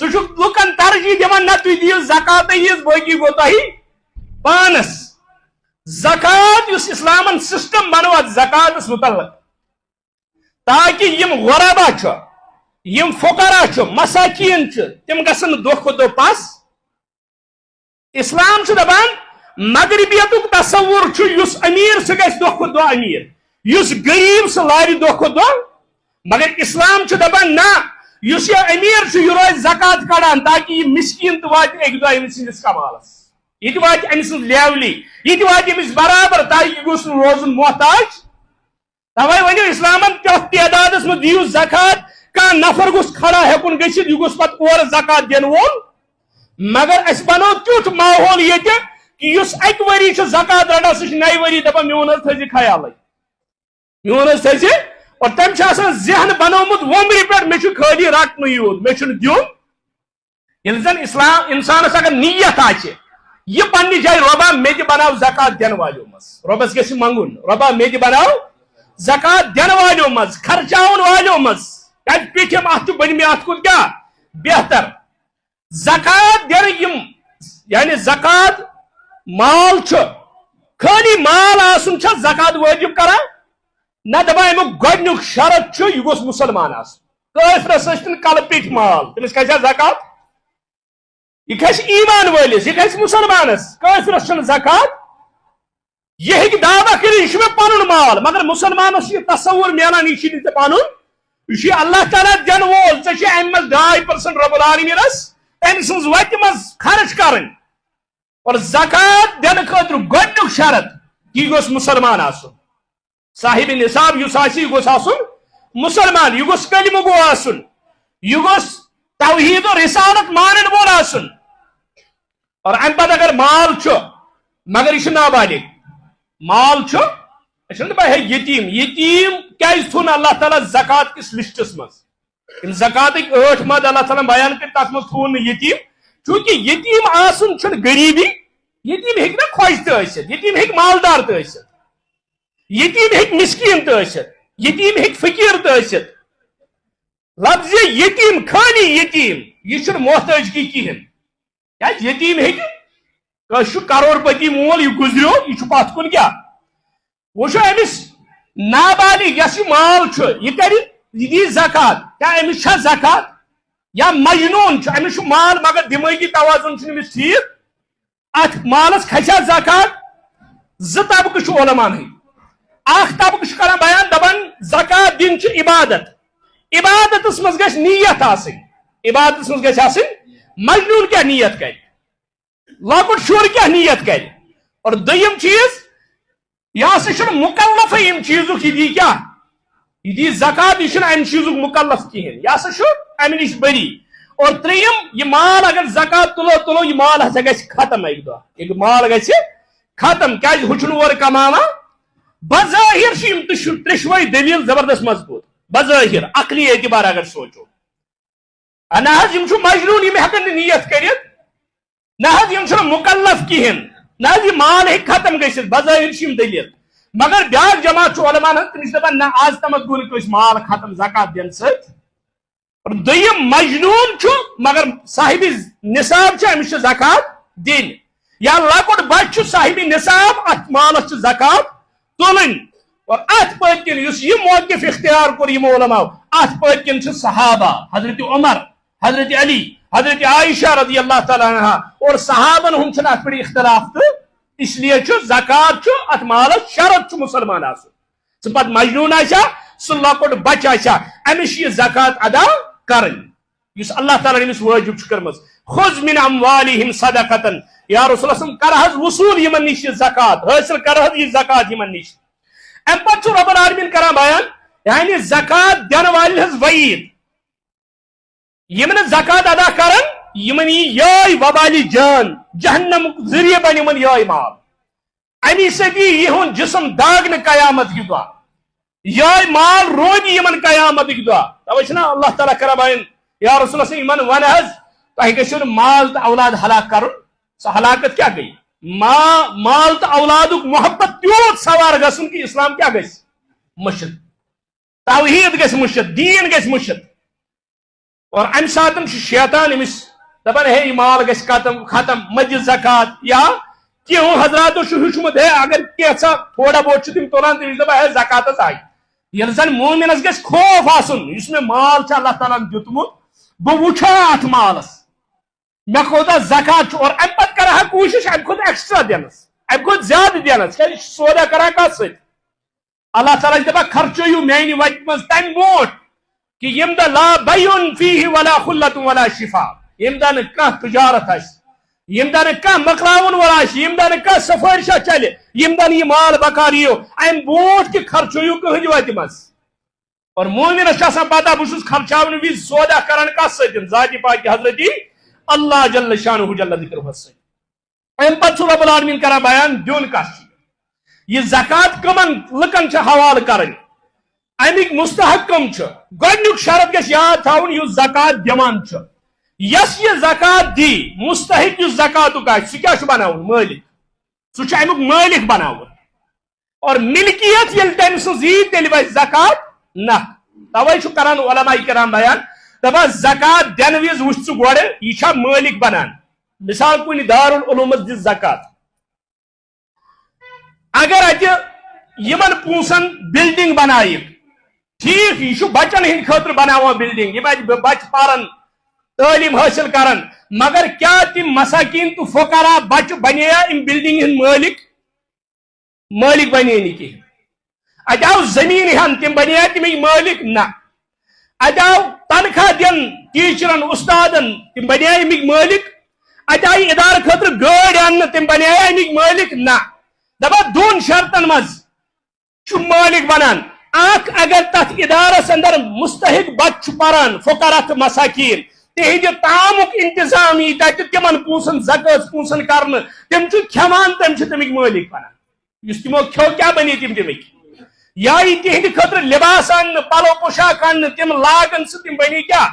ژٕ لکن ترجیح دان نہ تھی دیو زکات یس باقی گو تہ پانس. زکات اس اسلامن سسٹم بنو ات زکاتس متعلق تاکہ یم غربا یم فقرا مساکین تم گھن دہ کھت دہ پس. اسلام دپان مغربیت تصور اس امیر سہ گھس دہ کھت دہ امیر, اس غریب سہ لارِ دہ کھت دہ. مگر اسلام دپان نہ اس یہ امیر یہ روز زکات کڑان تاکہ یہ مسکین تو وات ایک دہ امس سندس کمالس, یہ وات ام سن لیولی, یہ وات امس برابر تاکہ یہ گوس روزن محتاج. توے ونو اسلامن تعداد من دیو زکات کان نفر گوس کھڑا ہیکن گھت یہ گوس پتہ اور زکات دین وول. مگر اس بنو تیوت ماحول یہ کہ اس اک وری زکات رٹان سہ نئی وری دپان میون تھزِ خیال میون تھزِ. اور تم ذہن بنومت ومبر پہ مے خالی رٹن یوت مے دن یل زن اسلام انسانس اگر نیت آچہ یہ پنہ جائے ربا مے تہ بناو زکات دن والو مز. ربس گژھِ منگن ربا مے تہ بناو زکات دن والو مز خرچاون والو مز. تب پیچھم ات بن ات کن کیا بہتر. زکات دن یعنی زکات مال خالی مال آسن زکات واجب کران نہ دپان امیک گۄڈنیُک شرط یہ گوس مسلمان آسن. کٲفرس ٲسۍتن کلہٕ پیٚٹھۍ مال تٔمِس کھسیا زکات. یہ کھسہِ ایمان وٲلِس یہ کھسہِ مسلمانس. کٲفرس چھنہٕ زکات. یہ ہیٚکہِ دعویٰ کٔرِتھ یہ چھُ مےٚ پنُن مال مگر مسلمانس یہ تصور میلان یہ چھ نہٕ پنُن یہ چھ اللہ تعالیٰ دن وول. ژےٚ چھِ امہِ منٛز 2% رب العالمیٖنس تٔمۍ سٕنٛز وتہِ منٛز خرچ کرٕنۍ. اور زکات دنہٕ خٲطرٕ گۄڈنیُک شرط یہ گوس مسلمان آسن. صاحب نصاب یس آسی یہ گوس آسن مسلمان. یہ گوس کلمہ گو آسن. یہ گوس توحید و رسالت مانن وول آسن. اور ام پتہ اگر مال مگر یہ نابالغ مال دپان ہے یتیم. یتیم کیازِ تھون اللہ تعالیٰ زکات کس لسٹس مز زکات 8 مد اللہ تعالیٰ بیان کر تک مز تھون یتیم. چونکہ یتیم آسن چھ غریبی. یتیم ہیٚکہِ نہ خۄش تہِ ٲسِتھ, یتیم ہیٚکہِ مالدار تہِ ٲسِتھ, یتیم ہیٚکہِ مسکین تہِ ٲسِتھ, یتیم ہیٚکہِ فقیر تہِ ٲسِتھ. لفظ یتیم خالی یتیم یہ چھنہٕ محتاجگی کہین. کیازِ یتیم ہیٚکہِ کٲنٛسہِ چھُ کرور پتی مول یہ گزریو یہ چھُ پتھ کُن کیٛاہ وٕچھو أمِس نابالغ یس یہ مال یہ کر یہ دی زکات. کیا أمِس چھا زکات یا مجنون أمِس چھُ مال مگر دماغی توازن چھُنہٕ أمِس ٹھیک ات مالس کھسیا زکات. زٕ طبقہٕ چھُ علماءن ہٕنٛدۍ. اخ طبقہٕ چھُ کران بیان دپان زکات دین چھُ عبادت. عبادتس مز گژھِ نیت آسٕنۍ. عبادتس مز گژھِ آسٕنۍ. مجنون کیا نیت کر, لۄکُٹ شُر کیا نیت کر. اور دوٚیِم چیٖز یہ ہسا چھُنہٕ مکلف یم چیٖزُک یہ دی کیا یہ دی زکات. یہ چھُنہٕ امہِ چیٖزُک مکلف کہین. یہ ہسا چھُ امہِ نش بری. اور ترٛیٚیِم یہ مال اگر زکات تُلو یہ مال ہسا گژھِ ختم اکہِ دۄہ. یہ مال گژھِ ختم کیازِ ہُہ چھُنہٕ اورٕ کماوان. بظاہر ترٛیشوے دلیل زبردست مضبوط. بظاہر عقلی اعتبار اگر سوچو نہ حظ یم چھُ مجنون یم ہیکن نہٕ نیت کٔرِتھ. نہ حظ یم چھُنہٕ مکلف کہین. نہ حظ یہ مال ہیٚکہِ ختم گٔژھِتھ. بظاہر چھِ یم دلیل. مگر بیاکھ جماعت چھُ علماءن ہٕنٛز تِم چھِ دپان نہ آز تامتھ گوٚو نہٕ کٲنٛسہِ مال ختم زکات دِنہٕ سۭتۍ. اور دوٚیِم مجنون چھُ مگر صاحب نصاب چھُ أمِس چھِ زکات دِنۍ. یا لۄکُٹ بچہِ چھُ صاحب نصاب اتھ مالس چھِ زکات تُلٕنۍ. اور ات پٔتۍ کِنۍ یُس یہِ موقف اختیار کوٚر یِمو علماء ات پٔتۍ کِنۍ چھِ صحابہ حضرت عمر حضرت علی حضرت عائشہ رضی اللہ تعالیٰ عنہا اور صحابن ہُنٛد چھُنہٕ اتھ پٮ۪ٹھ اختلاف تہٕ اس لیے چھُ زکات چھُ ات مالس شرط چھُ مسلمان آسُن. سُہ پتہٕ مجنون آسیا سُہ لۄکُٹ بچہِ آسیا أمِس چھِ یہِ زکات ادا کرٕنۍ. یس اللہ تعالیٰ امس واجب کرمز خذ من اموالہم صدقۃ یا رسول اللہ کر حض وصول یمن نش زکات حاصل کر حض یہ زکات یمن نش ام پتہ رب العالمین کران بیان یعنی زکات دین والن ہز وعید یمن زکات ادا کرن یمن یہ وبالی جان جہنم ذریعہ بن یمن یہ مال امی سدی یہن جسم داغن قیامت کی دعا یہ مال روزی یمن قیامت کی دعا توے چھنا اللہ تعالیٰ کران بیان یا رسول اللہ یمن ون حض تہ گژھو مال تو اولاد ہلاک کرن سو ہلاکت کیا گئی مال تو اولادک محبت تیوت سوار گھن کہ اسلام کیا گھس مشت توحید گھس مشت دین گھس مشت اور ام ساتن شیطان امس دپان ہے یہ مال گھس ختم مجھ زکات یا کیوں حضراتو ہیوچمت ہے اگر کیسا تھوڑا بہت تم تلان تم دپان ہے زکاتس آئی یل زن مومنس گھس خوف آسن اس میں مال اللہ تعالیٰ دیتمت بہ وچھا ات مالس میں کوتا زکات اور ام پت کرا کوشش ام کھت ایکسٹرا دینس ام کھت زیادہ دینس کہ سودا کرا کت ست اللہ تعالیٰ دپان خرچیو میانہ وتہ مز تم برونٹھ کہ یم دہ لا بیون فیہ ولا خلت ولا شفا یم دہ نہ تجارت آس یم دہ نہ مکلاون ولا یم دہ نہ سفارشہ چلے یم دہ یہ مال بکار یو ام برونٹھ کہ خرچیو کہن وتہ مز اور مومنس پتہ بس خرچاون وز سودا کران کت ست ذات پاک حضرت اللہ جل شانہ جل ذکرہ ست ام پتہ رب العالمین کران بیان دیون کس یہ زکات کمن لکن حوالہ کرن امیک مستحق کم گۄڈنیُک شرط گژھِ یاد تھاوُن یُس زکات دِوان یس یہ زکات دی مستحق یُس زکاتُک آسہِ سُہ کیاہ چھُ بناوُن مٲلِک سُہ چھُ امیُک مٲلِک بناوُن اور ملکیت ییٚلہِ تٔمۍ سٕنٛز یی تیٚلہِ وَسہِ زکات نہ توے چھُ کران علماء کرام بیان دپان زکات دِنہٕ وِزِ وٕچھ ژٕ گۄڈٕ یہِ چھا مٲلِک بنان مثال کُنہِ دارالعلوٗمس دِژ زکات اگر اتہِ یمن پونسن بلڈنگ بنائک ٹھیک یہ بچن ہند خاطر بناوان بلڈنگ یہ بچہ پارن تعلیم حاصل کرن مگر کیا تم مساکین تو فقراء بچہ بنیا ام بلڈنگ ہند مالک بنے نی کہین ات آو زمین ہن تم بنیا تمک مالک نہ ات آو تنخواہ دن ٹیچرن استادن تم بنیا امک مالک ات آئی ادارہ خاطر گاڑی ان تم بنیا امک مالک نہ دپا دون شرطن مز مالک بنان اخ اگر تک ادارس اندر مستحق بچہ پران فقراء تو مساکین تہذ تامک انتظام یہ تک تمن پونسن زکات پونسن کرنے تم کھیوان تم تمک مالک بنان اس تمو کھو کیا بنی تم تمک یا یہ تہند خاطر لباس ان پلو پوشاک ان تم لاگن سہ تم بنی کیا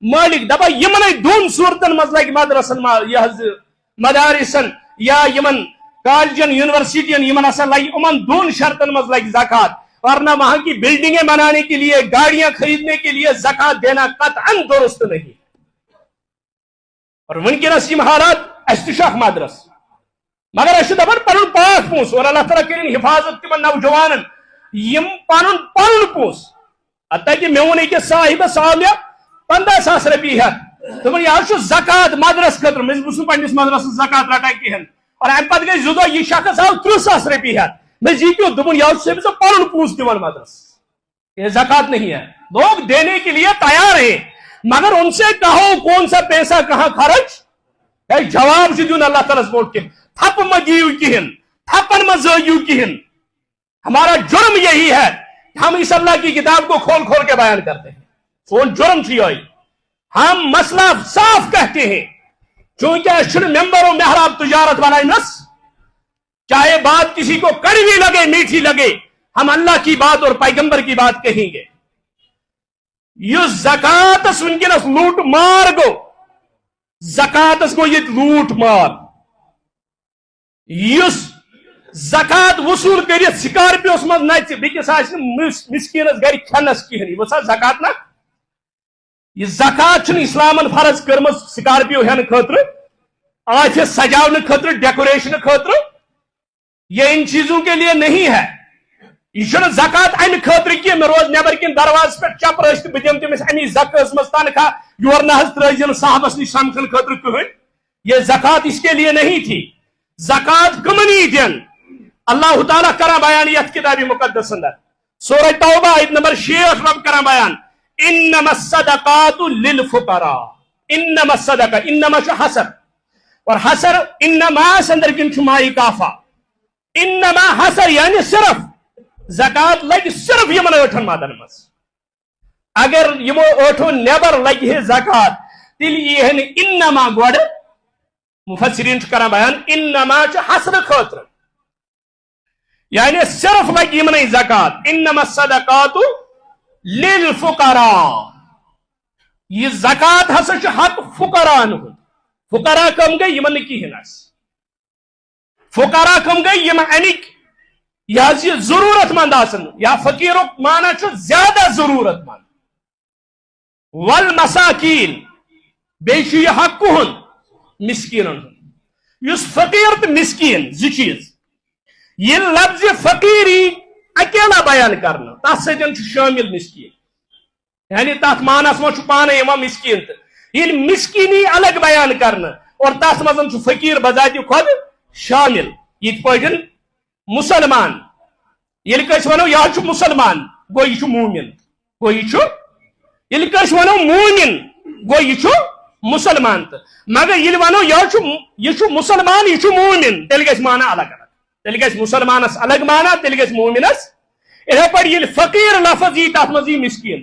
مالک دپا یمن دون صورتن مز لگ مدرسن یہ مدارسن یا یمن کالجن یونیورسٹین یمن ہسا لگی امن دون شرطن مز لگ زکات ورنہ وہاں کی بلڈنگیں بنانے کے لیے گاڑیاں خریدنے کے لیے زکات دینا قطعاً درست نہیں اور ونکس یہ حالات استشاق مدرس مگر اس دپان پن پاک پونس اور اللہ تعالیٰ کرن حفاظت تمن نوجوان یم پن پونس اتہ مے ون أکس صاحبس آو مے 15,000 رۄپیہِ ہیٚتھ دوٚپُن یہِ حظ چھُ زکات مدرس خٲطرٕ مےٚ بہٕ چھُس پننس مدرسس زکات رٹان کہین اور امہ پتہ گٔے 2 دۄہ یہ شخص آو 30,000 رۄپیہِ ہیٚتھ میں جی کیوں دبن یا پن پونس دن مدرس یہ زکات نہیں ہے لوگ دینے کے لیے تیار ہیں مگر ان سے کہو کون سا پیسہ کہاں خرچ ہے جواب دن اللہ تعالیٰ بوٹ کے تھپ مت دیو کہین تھپن مت زیو کہین ہمارا جرم یہی ہے ہم اس اللہ کی کتاب کو کھول کھول کے بیان کرتے ہیں سون جرم یہی ہم مسئلہ صاف کہتے ہیں چونکہ ممبر و محراب تجارت بنائی نس چاہے بات کسی کو کڑوی لگے میٹھی لگے ہم اللہ کی بات اور پیغمبر کی بات کہیں گے یہ زکات ونکس لوٹ مار گو زکات گو یہ لوٹ مار اس زکات وصول کر سکارپیوس مز نچ بیس مسکینس گر کھنس کہین یہ زکات نا یہ زکات اسلامن فرض کرم سکارپیو ہین خاطر آفس سجاؤن خاطر ڈیکوریشن خاطر یہ ان چیزوں کے لیے نہیں ہے یہ زکات امہ خاطر کی میں روز نبر کن درواز پہ چپ رست بہ دم تمس امی زکات مز تنخواہ یور نہ ترزن صاحبس نش سمکھن خاطر کہین یہ زکات اس کے لیے نہیں تھی زکات کمنی دن اللہ تعالیٰ کرا بیان یت کتاب مقدس اندر سورہ توبہ آیت نمبر 6 رب کرا بیان انما الصدقات للفقراء. انما الصدقہ انما حسر اور حسر انما اندر کن مائی کافا. انما حسر یعنی صرف زکات لگ صرف یمن 8 مادن مز. اگر یمو 8 نیبر لگہ زکات تیل یہ انما گوڑ مفسرین کران بیان انما حسر خاطر یعنی صرف لگہ یمن زکات. انما الصدقات للفقراء. یہ زکات ہسا حق فقراء ہند. فقراء کم گئی یمن کہین آس. فقراء کم گئی یم امک یہ ضرورت مند آسن یا فقیرک مانا زیادہ ضرورت مند. والمساکین بیچ یہ حق کہن مسکین ہند. اس فقیر تو مسکین زی چیز یہ لفظ فقیری اکیلا بیان کرنا تس سن شامل مسکین یعنی تات مانس مجھ پانے یوان مسکین تو یہ مسکینی الگ بیان کرنا اور تس مزن فقیر بذات خود شامل. یہ پن مسلمان یل کس ونو یہ مسلمان گو یہ مومن گو یہ کس ونو مومن گو یہ مسلمان تو مگر یل ونو یہ مسلمان یہ مومن تیل گھس مانا الگ الگ. تیل گھس مسلمانس الگ مانا تیل گھس مومنس. اتھے پہ یل فقیر لفظ یہ تر مز مسکین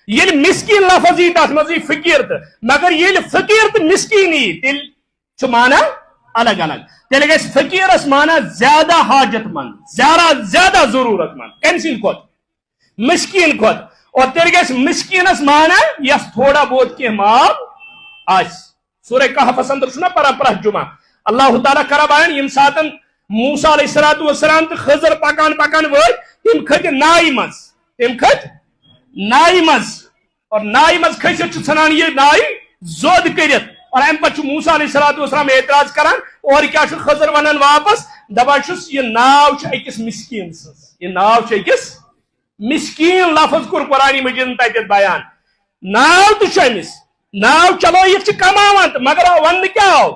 یل مسکین لفظ یہ تر مز فقیر تو مگر یل فقیر تو مسکین تیل مانا الگ الگ. تیل گھس فقیرس مانا زیادہ حاجت مند زیادہ ضرورت مند کم سند کھت مسکین کھت. اور تیل گھس مسکینس مانا یس تھوڑا بہت کی مال آس. سورہ کہفس اندر چھنا پران پرت جمعہ اللہ تعالیٰ کرا بیان یم ساتن موسیٰ علیہ السلام تو خضر پکان پکان وٲتۍ تم کھت نائی مز اور نائی مز کھسِتھ چھُ ژھٕنان یہ نائی زود کرت. اور ام پتہ موسیٰ علیہ السلام اعتراض کران اور کیا خضر ونان واپس دپان چھُس یہ ناو چھ أکِس مسکین سٕنٛز. یہ ناو چھ أکِس مسکین لفظ کور قرآن مجید تتھ بیان. ناو تو چھ أمِس ناو چلو یہ کماوان مگر ون کیا آو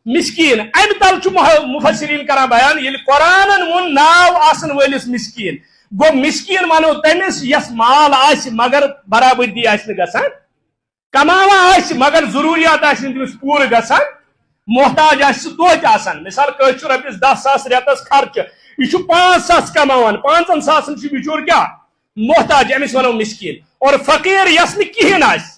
مسکین. ام تل مفسرین کران بیان یل قرآن وون ناو آسن ولس مسکین گو مسکین ونو تمس یس مال آس مگر برابردی آس گژھان کماوا آس مگر ضروریات آس تمس پور گژھان محتاج آس توتہِ آسان. مثال کٲنٛسہِ چھُ رۄپیس 10,000 رٮ۪تس خرچہ یہ 5,000 کماوان 5,000 چھ بچور کیا محتاج امس ونو مسکین. اور فقیر یس نہ کہین آس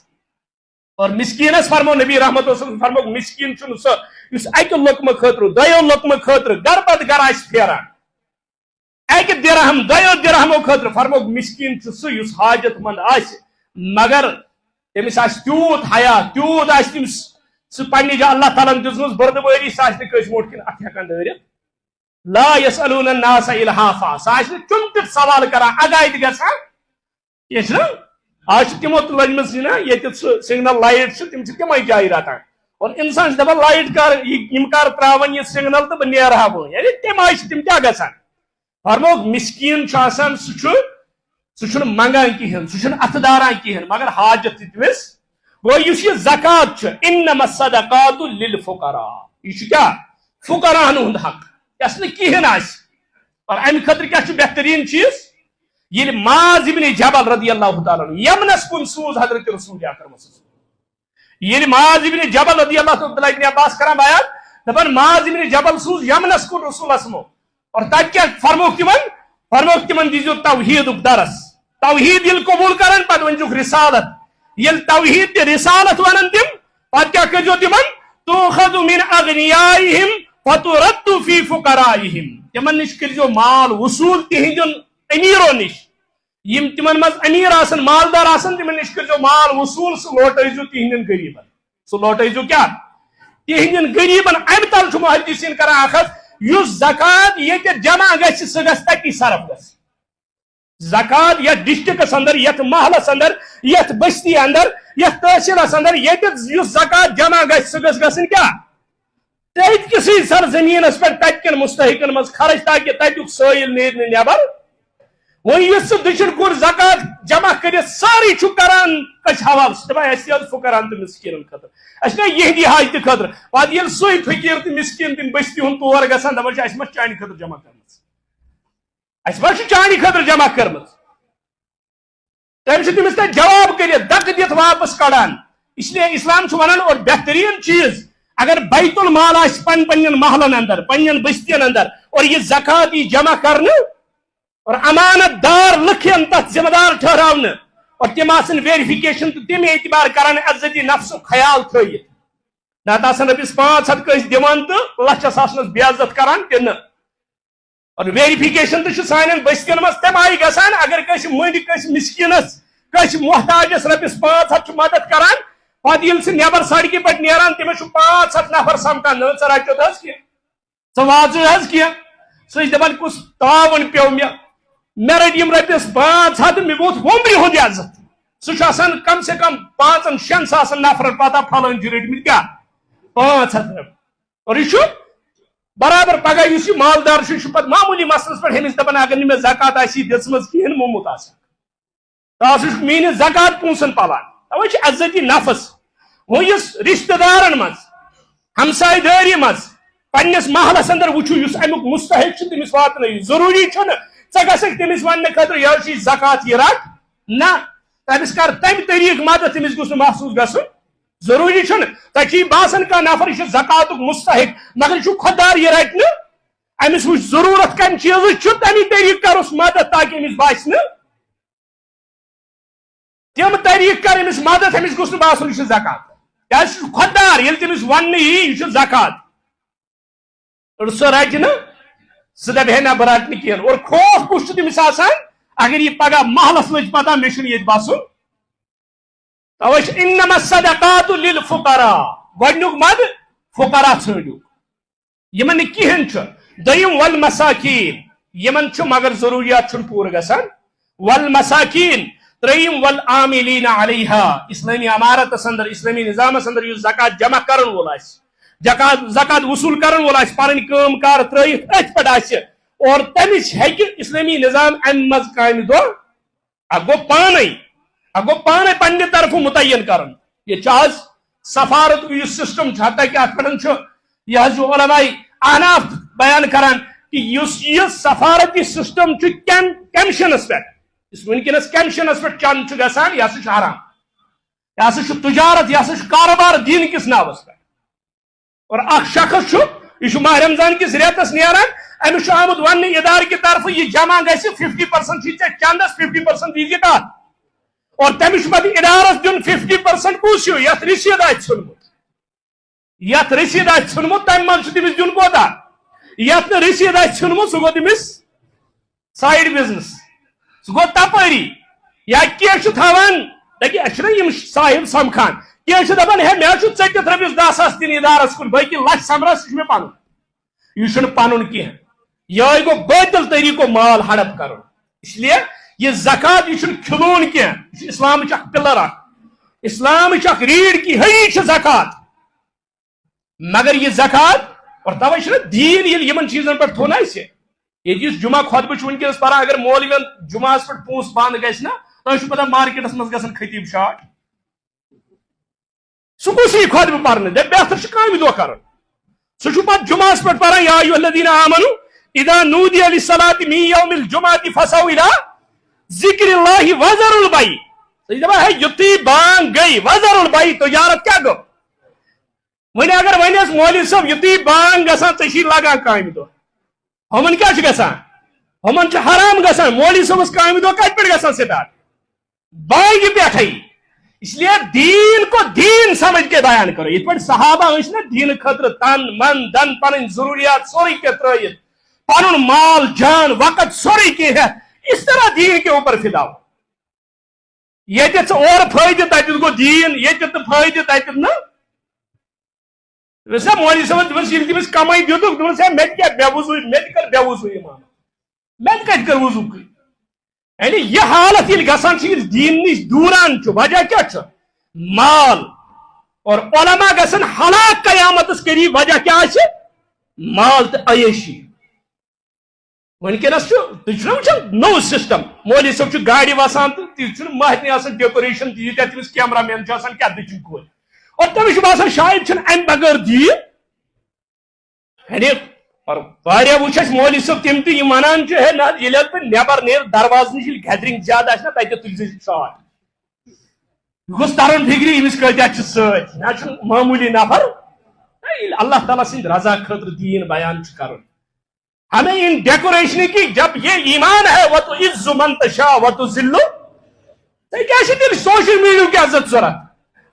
اور مسکینس فرمو نبی رحمت فرمو مسکین چھُنہٕ سُہ یُس اکہ لقمہ خٲطرٕ دۄیو لقمہ خٲطرٕ گر پتہٕ گر آسہِ پھیران اکہ درہم دۄیو درہمو خٲطرٕ فرمو مسکین چھُ سُہ یُس حاجت مند آسہِ مگر تٔمِس آسہِ تیوٗت حیا تیوٗت آسہِ تٔمِس سُہ پننہِ جایہِ اللہ تعالیٰ ہن دِژمٕژ بردبٲری سُہ آسہِ نہٕ کٲنٛسہِ برونٛٹھ کِنۍ اَتھٕ ہٮ۪کان دٲرِتھ. لا یسألون الناس الحافا سُہ آسہِ نہٕ تِم تہِ سوال کران اگاے تہِ گژھان کینٛہہ چھُنہ. آج تمو لجمژ نا یہ سگنل لائٹ تم تمے جائیں رٹان اور انسان دپان لائٹ کر تراون یہ سگنل تو بہ نیرہا بہٕ یعنی تم آئی تم کیا گژھان. فرموک مسکین آسان سہ منگان کہین سہ اتھ داران کہین مگر حاجت تمس گو یہ زکات انما الصدقات للفقراء یہ کیا فقراء ہند حق یس نہ کہین آس. اور امہ خاطر کیا بہترین چیز یہ معاذ ابن جبل رضی اللہ تعالیٰ یمنس کن سوز حضرت رسول اکرم یہ معاذ ابن جبل رضی اللہ تعالیٰ ابن عباس کران بیان دپان معاذ ابن جبل سوز یمنس کن رسول اسمو اور تک کیا فرموک تمن دیزو توحید درس توحید یل قبول کرن پتہ ونجوک رسالت یل توحید تہ رسالت ونن تم پتہ کیا کرجو تمن تؤخذ من اغنیائہم فترد فی فقرائہم تمن نش کرجو مال وصول تہندن امیرو نش یم تمن مز امیر آسن مالدار آسن تمن نش کرجو مال وصول سہ لوٹائزو تہندن غریبن سہ لوٹائزو کیا تہندن غریبن. ام تل چھ محدثین کران اخذ یس زکات یہ جمع گژھِ سہ گژھِ تتی صرف گژھِ. زکات یتھ ڈسٹرکس اندر یتھ محلس اندر یتھ بستی اندر یتھ تحصیلس اندر یس زکات جمع گژھِ سہ گژھِ گژھن کیا تت کسی سرزمینس پہ تتکن مستحقن مز خرچ تاکہ تتیک سائل نیرِ نہٕ نٮ۪بر. وۄنۍ یُس سُہ دٔچھُن کُن زکات جمع کٔرِتھ سٲری چھُ کران کٔژِ حوالہٕ سُہ دپان اَسہِ یٲژ فقراہن تہٕ مسکیٖنن خٲطرٕ اَسہِ نا یِہنٛدِ حاجتہِ خٲطرٕ پتہٕ ییٚلہِ سُے فقیٖر تہٕ مسکیٖن تِم بستی ہُنٛد تور گژھان دپان چھِ اَسہِ ما چھِ چانہِ خٲطرٕ جمع کٔرمٕژ اَسہِ ما چھِ چانہِ خٲطرٕ جمع کٔرمٕژ تمس تک جواب کر دک دت واپس کڑان. اس لیے اسلام ونان اور بہترین چیز اگر بیت المال پن محلن اندر پن بستین اندر اور یہ زکات یہ جمع کرنے اور امانت دار لکھن تک ذمہ دار ٹھہراؤن اور تم آسن ویریفیکیشن تو تم اعتبار کران عزتی نفس خیال تھوت نت آسان رپیس 500 کس دان تو لچھس آسنس بے عزت کران کن اور ویریفیکیشن تو سان بستین مز تم آئی گسان اگر کس منڈ کس مسکینس کس محتاجس رپیس 500 مدد کران پتہ یل سہ نبر سڑکہ پہ نیران تمس 500 نفر سمکان نا ژٕ رٹت حظ کی ژٕ واژ حظ کی سہ دپان کس تعاون پیو مے رٹ یم رپیس 500 مے ووت ومبرِ ہند عزت سہ آسان کم سے کم 5-6 ساسن نفرن پتہ پھلٲنۍ چھِ رٔٹمٕتۍ کیٛاہ 500 اور یہ برابر پگہ اس مالدار پتہ معمولی مسلس پہ ہمس دپان اگر نہ مے زکات آسی دژمٕژ کہین موٚمُت آسان تس میٲنس زکات پونسن پلان توے چھ عزتی نفس وس رشتہ دارن مز ہمسائے داری مز پنس محلس اندر وچھو اس امیک مستحق تمس واتن ضروری ژٕ گژھکھ تمس وننہٕ خٲطرٕ یہ چھ زکات یہ رٹ نہ تمس کر تمہ طریقہ مدد تمس گوٚژھ نہٕ محسوس گژھُن ضروری تہ چھ باسان کانٛہہ نفر یہ زکات مستحق مگر یہ خوددار یہ رٹ امس وچھ ضرورت کم چیز تمہ طریقہ کرس مدد تاکہ امس باسہِ نہٕ تم طریقہ کر امس مدد امس گوٚژھ نہٕ باسُن یہ زکات کیٛازِ سہ خوددار ییٚلہِ تٔمِس وننہٕ یی یہ زکات اور سہ رٹہِ نہٕ سہ دپہِ ہے نہ بہٕ رٹہٕ نہٕ کینٛہہ اور خوف کُس چھُ تٔمِس آسان اگر یہ پگہ محلس لٔج پتہ مےٚ چھُنہٕ ییٚتہِ بسُن توے چھِ انما الصدقات للفقراء گۄڈنیُک مد فقرا ژھٲنڈِو یمن نہٕ کِہیٖنۍ چھُ دوٚیِم والمساکین یمن چھُ مگر ضروریات چھُنہٕ پوٗرٕ گژھان والمساکین تریم والعاملین علیہا اسلامی عمارتس اندر اسلامی نظامس اندر یُس زکات جمع کرن وول آسہِ زکات وصول کرن وول آسہِ پنٕنۍ کٲم کار ترٲیِتھ أتھۍ پٮ۪ٹھ آسہِ اور تمِچ ہیٚکہِ اسلامی نظام امہِ منٛز کامہِ دۄہ اکھ گوٚو پانے پننہِ طرفہٕ متعین کرن یہ چھُ آز سفارت یُس سسٹم چھُ حتیٰ کہ اتھ پٮ۪ٹھ چھُ یہ حظ چھُ علماء احناف بیان کران کہ یُس یہ سفارتی سسٹم چھُ کیمشنس پٮ۪ٹھ ونکس کیمشنس پہ چند گژھان یہ ہسا حرام یہ ہسا تجارت یہ ہسا کاروبار دین کس ناوس پہ اور اخ شخص یہ ماہ رمضان کس ریتس نیران امس آمت ون ادارہ کی طرف یہ جمع گھس 50% چندس 50% دیزی تک اور تمس پتہ ادارس دن 50% کس یت رسید آت ژھنمت تمہ من تمس دن کوتاہ یت رسید آت ژھنمت سہ گو تمس سائڈ بزنس سہ گو تپری یا کی تھوان دپی اچھا صاحب سمکھان کی دپان ہے مے ژٹِتھ رۄپیس 10,000 دن ادارس کن باقی لچھ سمبرا سہ مے پن یہ پن کی یہ گو باطل طریقو مال ہڑپ کرن اس لیے یہ زکات یہ کھلون کی اسلام اخ پلر اخ اسلام اخ ریڑھ کی ہڑی زکات مگر یہ زکات اور توے دین یمن چیزن پہ تھون یہ جمعہ خطبہ ونکس پاران اگر مولوین جمعہ پہ پونس بند گھس نا تھی پتہ مارکیٹس مز گھن خطیب شاٹ سہ کس خطبہ پرنے دپ بہتر کامہ دہ کر سہ پتہ جمعہ پہ پاران یا ایھا الذین آمنوا اذا نودی للصلاۃ من یوم الجمعۃ فسعوا الی ذکر اللہ وذروا البیع دپان ہے یُتھُے بانگ گئی وذروا البیع تجارت کیا گو ون اگر ونس مولوی صٲب یُتھُے بانگ گژھان ژے چھی لگان کامہ دہ ہمن کیا گژھان ہمن حرام گژھان مولوی صٲبس کامہ دہ کتہ پہ گژھان سٹارٹ بانگہ پٹھے اس لیے دین کو دین سمجھ کے بیان کرو یہ پہ صحابہ ٲسۍ نا دین خاطر تن من دن پن ضروریات سورے کے ترٲیِتھ پن مال جان وقت سورے کی ہے اس طرح دین کے اوپر فدا ہو یہ اور فائدہ تت گو دین یہ فائدہ تت نا ویسا مولوی صاحب تمس کمائی دتک دس مے بے وضو مے کر بے وضو مان مے کت کر وضو یعنی یہ حالت یل گسان دین نش دوران وجہ کیا مال اور علماء گسن ہلاک قیامتس قریب وجہ کیا مال تو عیشی ونکس تھی نو سسٹم مولوی صاحب گاڑی وسان تو تھی مہتنی آسان ڈیکوریشن تیتیا تمس کیمرہ مین کیا دچن کول اور تمس باسان شاید ام بغیر دین یعنی اور واریاہ وچھ اس مولوی صاحب تم تہ یم ونان ہے نہ ییٚلہِ بہٕ نٮ۪بر نیرٕ دروازٕ نِش ییٚلہِ گیدرِنگ زیادٕ آسہِ نا تتہِ تُلۍ زِ شاٹ گوٚژھ ترُن فکری أمِس کۭتیاہ چھِ سۭتۍ نہ چھُنہٕ معموٗلی نفر ییٚلہِ اللہ تعالیٰ سٕنٛدِ رضا خٲطرٕ دیٖن بیان چھُ کرُن ہمیں ان ڈیکوریشن کی جب یہ ایمان ہے وہ تو عز من تشاء وہ تو ذل کیا دل سوشل میڈیا کی عزت ضرورت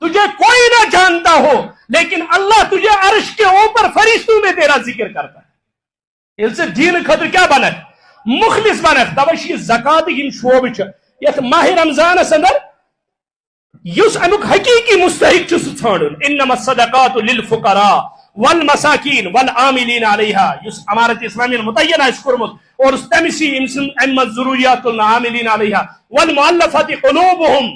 تجھے کوئی نہ جانتا ہو لیکن اللہ تجھے عرش کے اوپر فرشتوں میں تیرا ذکر کرتا ہے اس سے دین خطر کیا بنک مخلص بنک توشی زکات ہن شعبہ یت ماہ رمضان اندر اس امیک حقیقی مستحق ژھانڈن انما الصدقات للفقراء والمساکین والعاملین علیہا یس امارت اسلامی متعین اس کورمت اور تمسی ام ضروریات العاملین علیہا والمؤلفات قلوبهم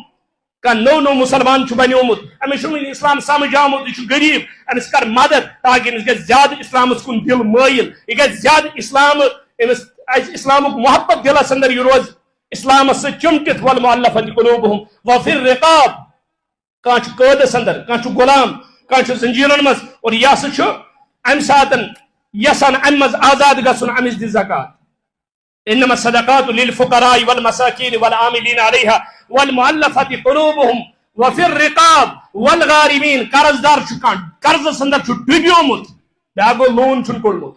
کا نو مسلمان چھ بنیومت امس اسلام سمجھ آمت یہ غریب امس کر مدد تاکہ امس گژھِ زیادہ اسلامس کن دل مائل یہ گژھِ زیادہ اسلامک محبت دلس اندر یہ روز اسلامس سے چمٹت والمؤلفات قلوبهم وفی الرقاب کان قیدس اندر کان غلام کان زنجیرن مز اور یہ سا ام سات یسان ام مز آزاد گھن امس دی زکات انما الصدقات للفقراء والمساکین والعاملین علیہا والمؤلفات قلوبهم وفی الرقاب والغارمین قرض دار کان قرض اندر ڈبیومت بیا گو لون کڑمت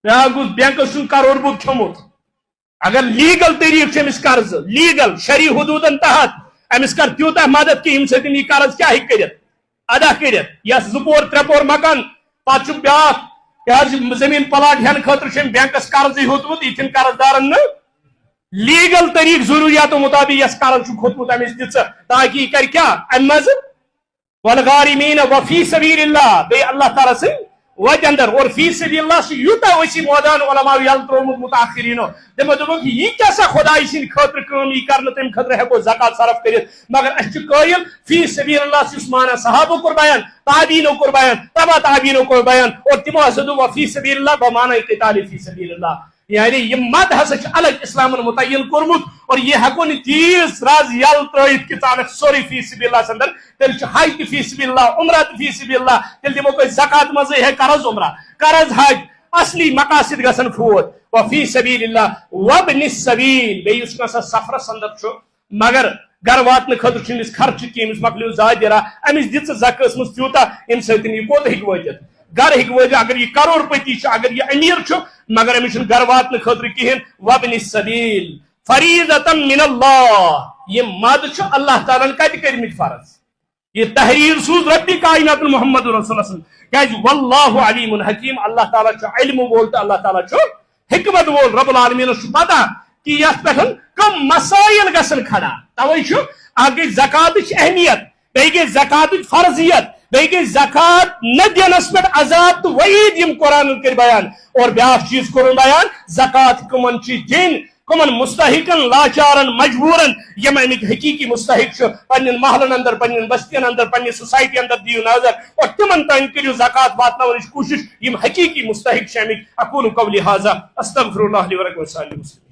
بیا گو بینکس کروڑ بود کھومت اگر لیگل طریقہ امس قرض لیگل شرعی حدودن تحت امس کر تیوتہ مدد کہ یم سن یہ قرض کیا کرت ادا کرت یس زپور ترپور مکان پتہ بیاا زمین پلاٹ ہین خاطر بینکس قرض ہیوتمت یہ قرض دارن لیگل طریق ضروریاتوں مطابق یس قرض کھوتمت امس دژ تاکہ یہ کر کیا ام مز والغارمین وفی سبیل اللہ بی اللہ تعالی سے وجہ اندر اور فی سبیل اللہ سے یوتہ ویسی مودان علماء یل ترومت متاخرینو دمو دوپک یہ کیسا خدائی سن خاطر کام یہ کرنا تم خاطر ہیکو زکات صرف کرت مگر اس قائل فی سبیل اللہ سے مانا صحابہ کو بیان تابعینوں کو بیان تبع تابعینوں کو بیان اور تمو حسدو وفی سبیل اللہ بمعنی قتال فی سبیل اللہ یعنی یہ مد ہسا الگ اسلام متعین کورمت اور یہ ہیکو نی تیس راز یل ترائت کہ ژانک سوری فی سبیل اللہ اندر تیل حج تہ فی سبیل اللہ عمرہ تہ فی سبیل اللہ تیل دمو کوئی زکات مزے ہے قرض عمرہ قرض حج اصلی مقاصد گژھن فوت وفی سبیل اللہ وابن السبیل بی اس کا سفرس اندر مگر گر واتن خاطر چھ خرچ کی امس مکلیو ظاہرہ امس دژ زکات مز تیوتہ ام سۭتۍ یہ کوت ہیکہِ وٲتِتھ گر ہیکہِ وٲتِتھ اگر یہ کروڑ پتی اگر یہ امیر مگر امس گر واتن خاطر کہین وابن السبیل فریضۃ من اللہ یہ مد اللہ تعالیٰ کتہ کرمت فرض یہ تحریر سوز ربی کائنات محمد رسول اللہ واللہ علیم حکیم اللہ تعالیٰ علم وول تو اللہ تعالیٰ حکمت وول رب العالمین پتہ کہ یت پہ کم مسائل گھن کھڑا توے اک گئی زکات اہمیت بی گئی زکات فرضیت بی گئی زکات نہ دینس پہ عذاب تو وعید یم قرآن کر بیان اور بیاکھ چیز کورن بیان زکات کمن دین کمن مستحقن لاچارن مجبورن یم امیک حقیقی مستحق پن محلن اندر پن بستین اندر پن سوسائٹی اندر دیو نظر اور تمن تین کرو زکات واتناونچ کوشش یم حقیقی مستحق امیک اقول قولی ھذا استغفر اللہ لی ولکم وسائر المسلمین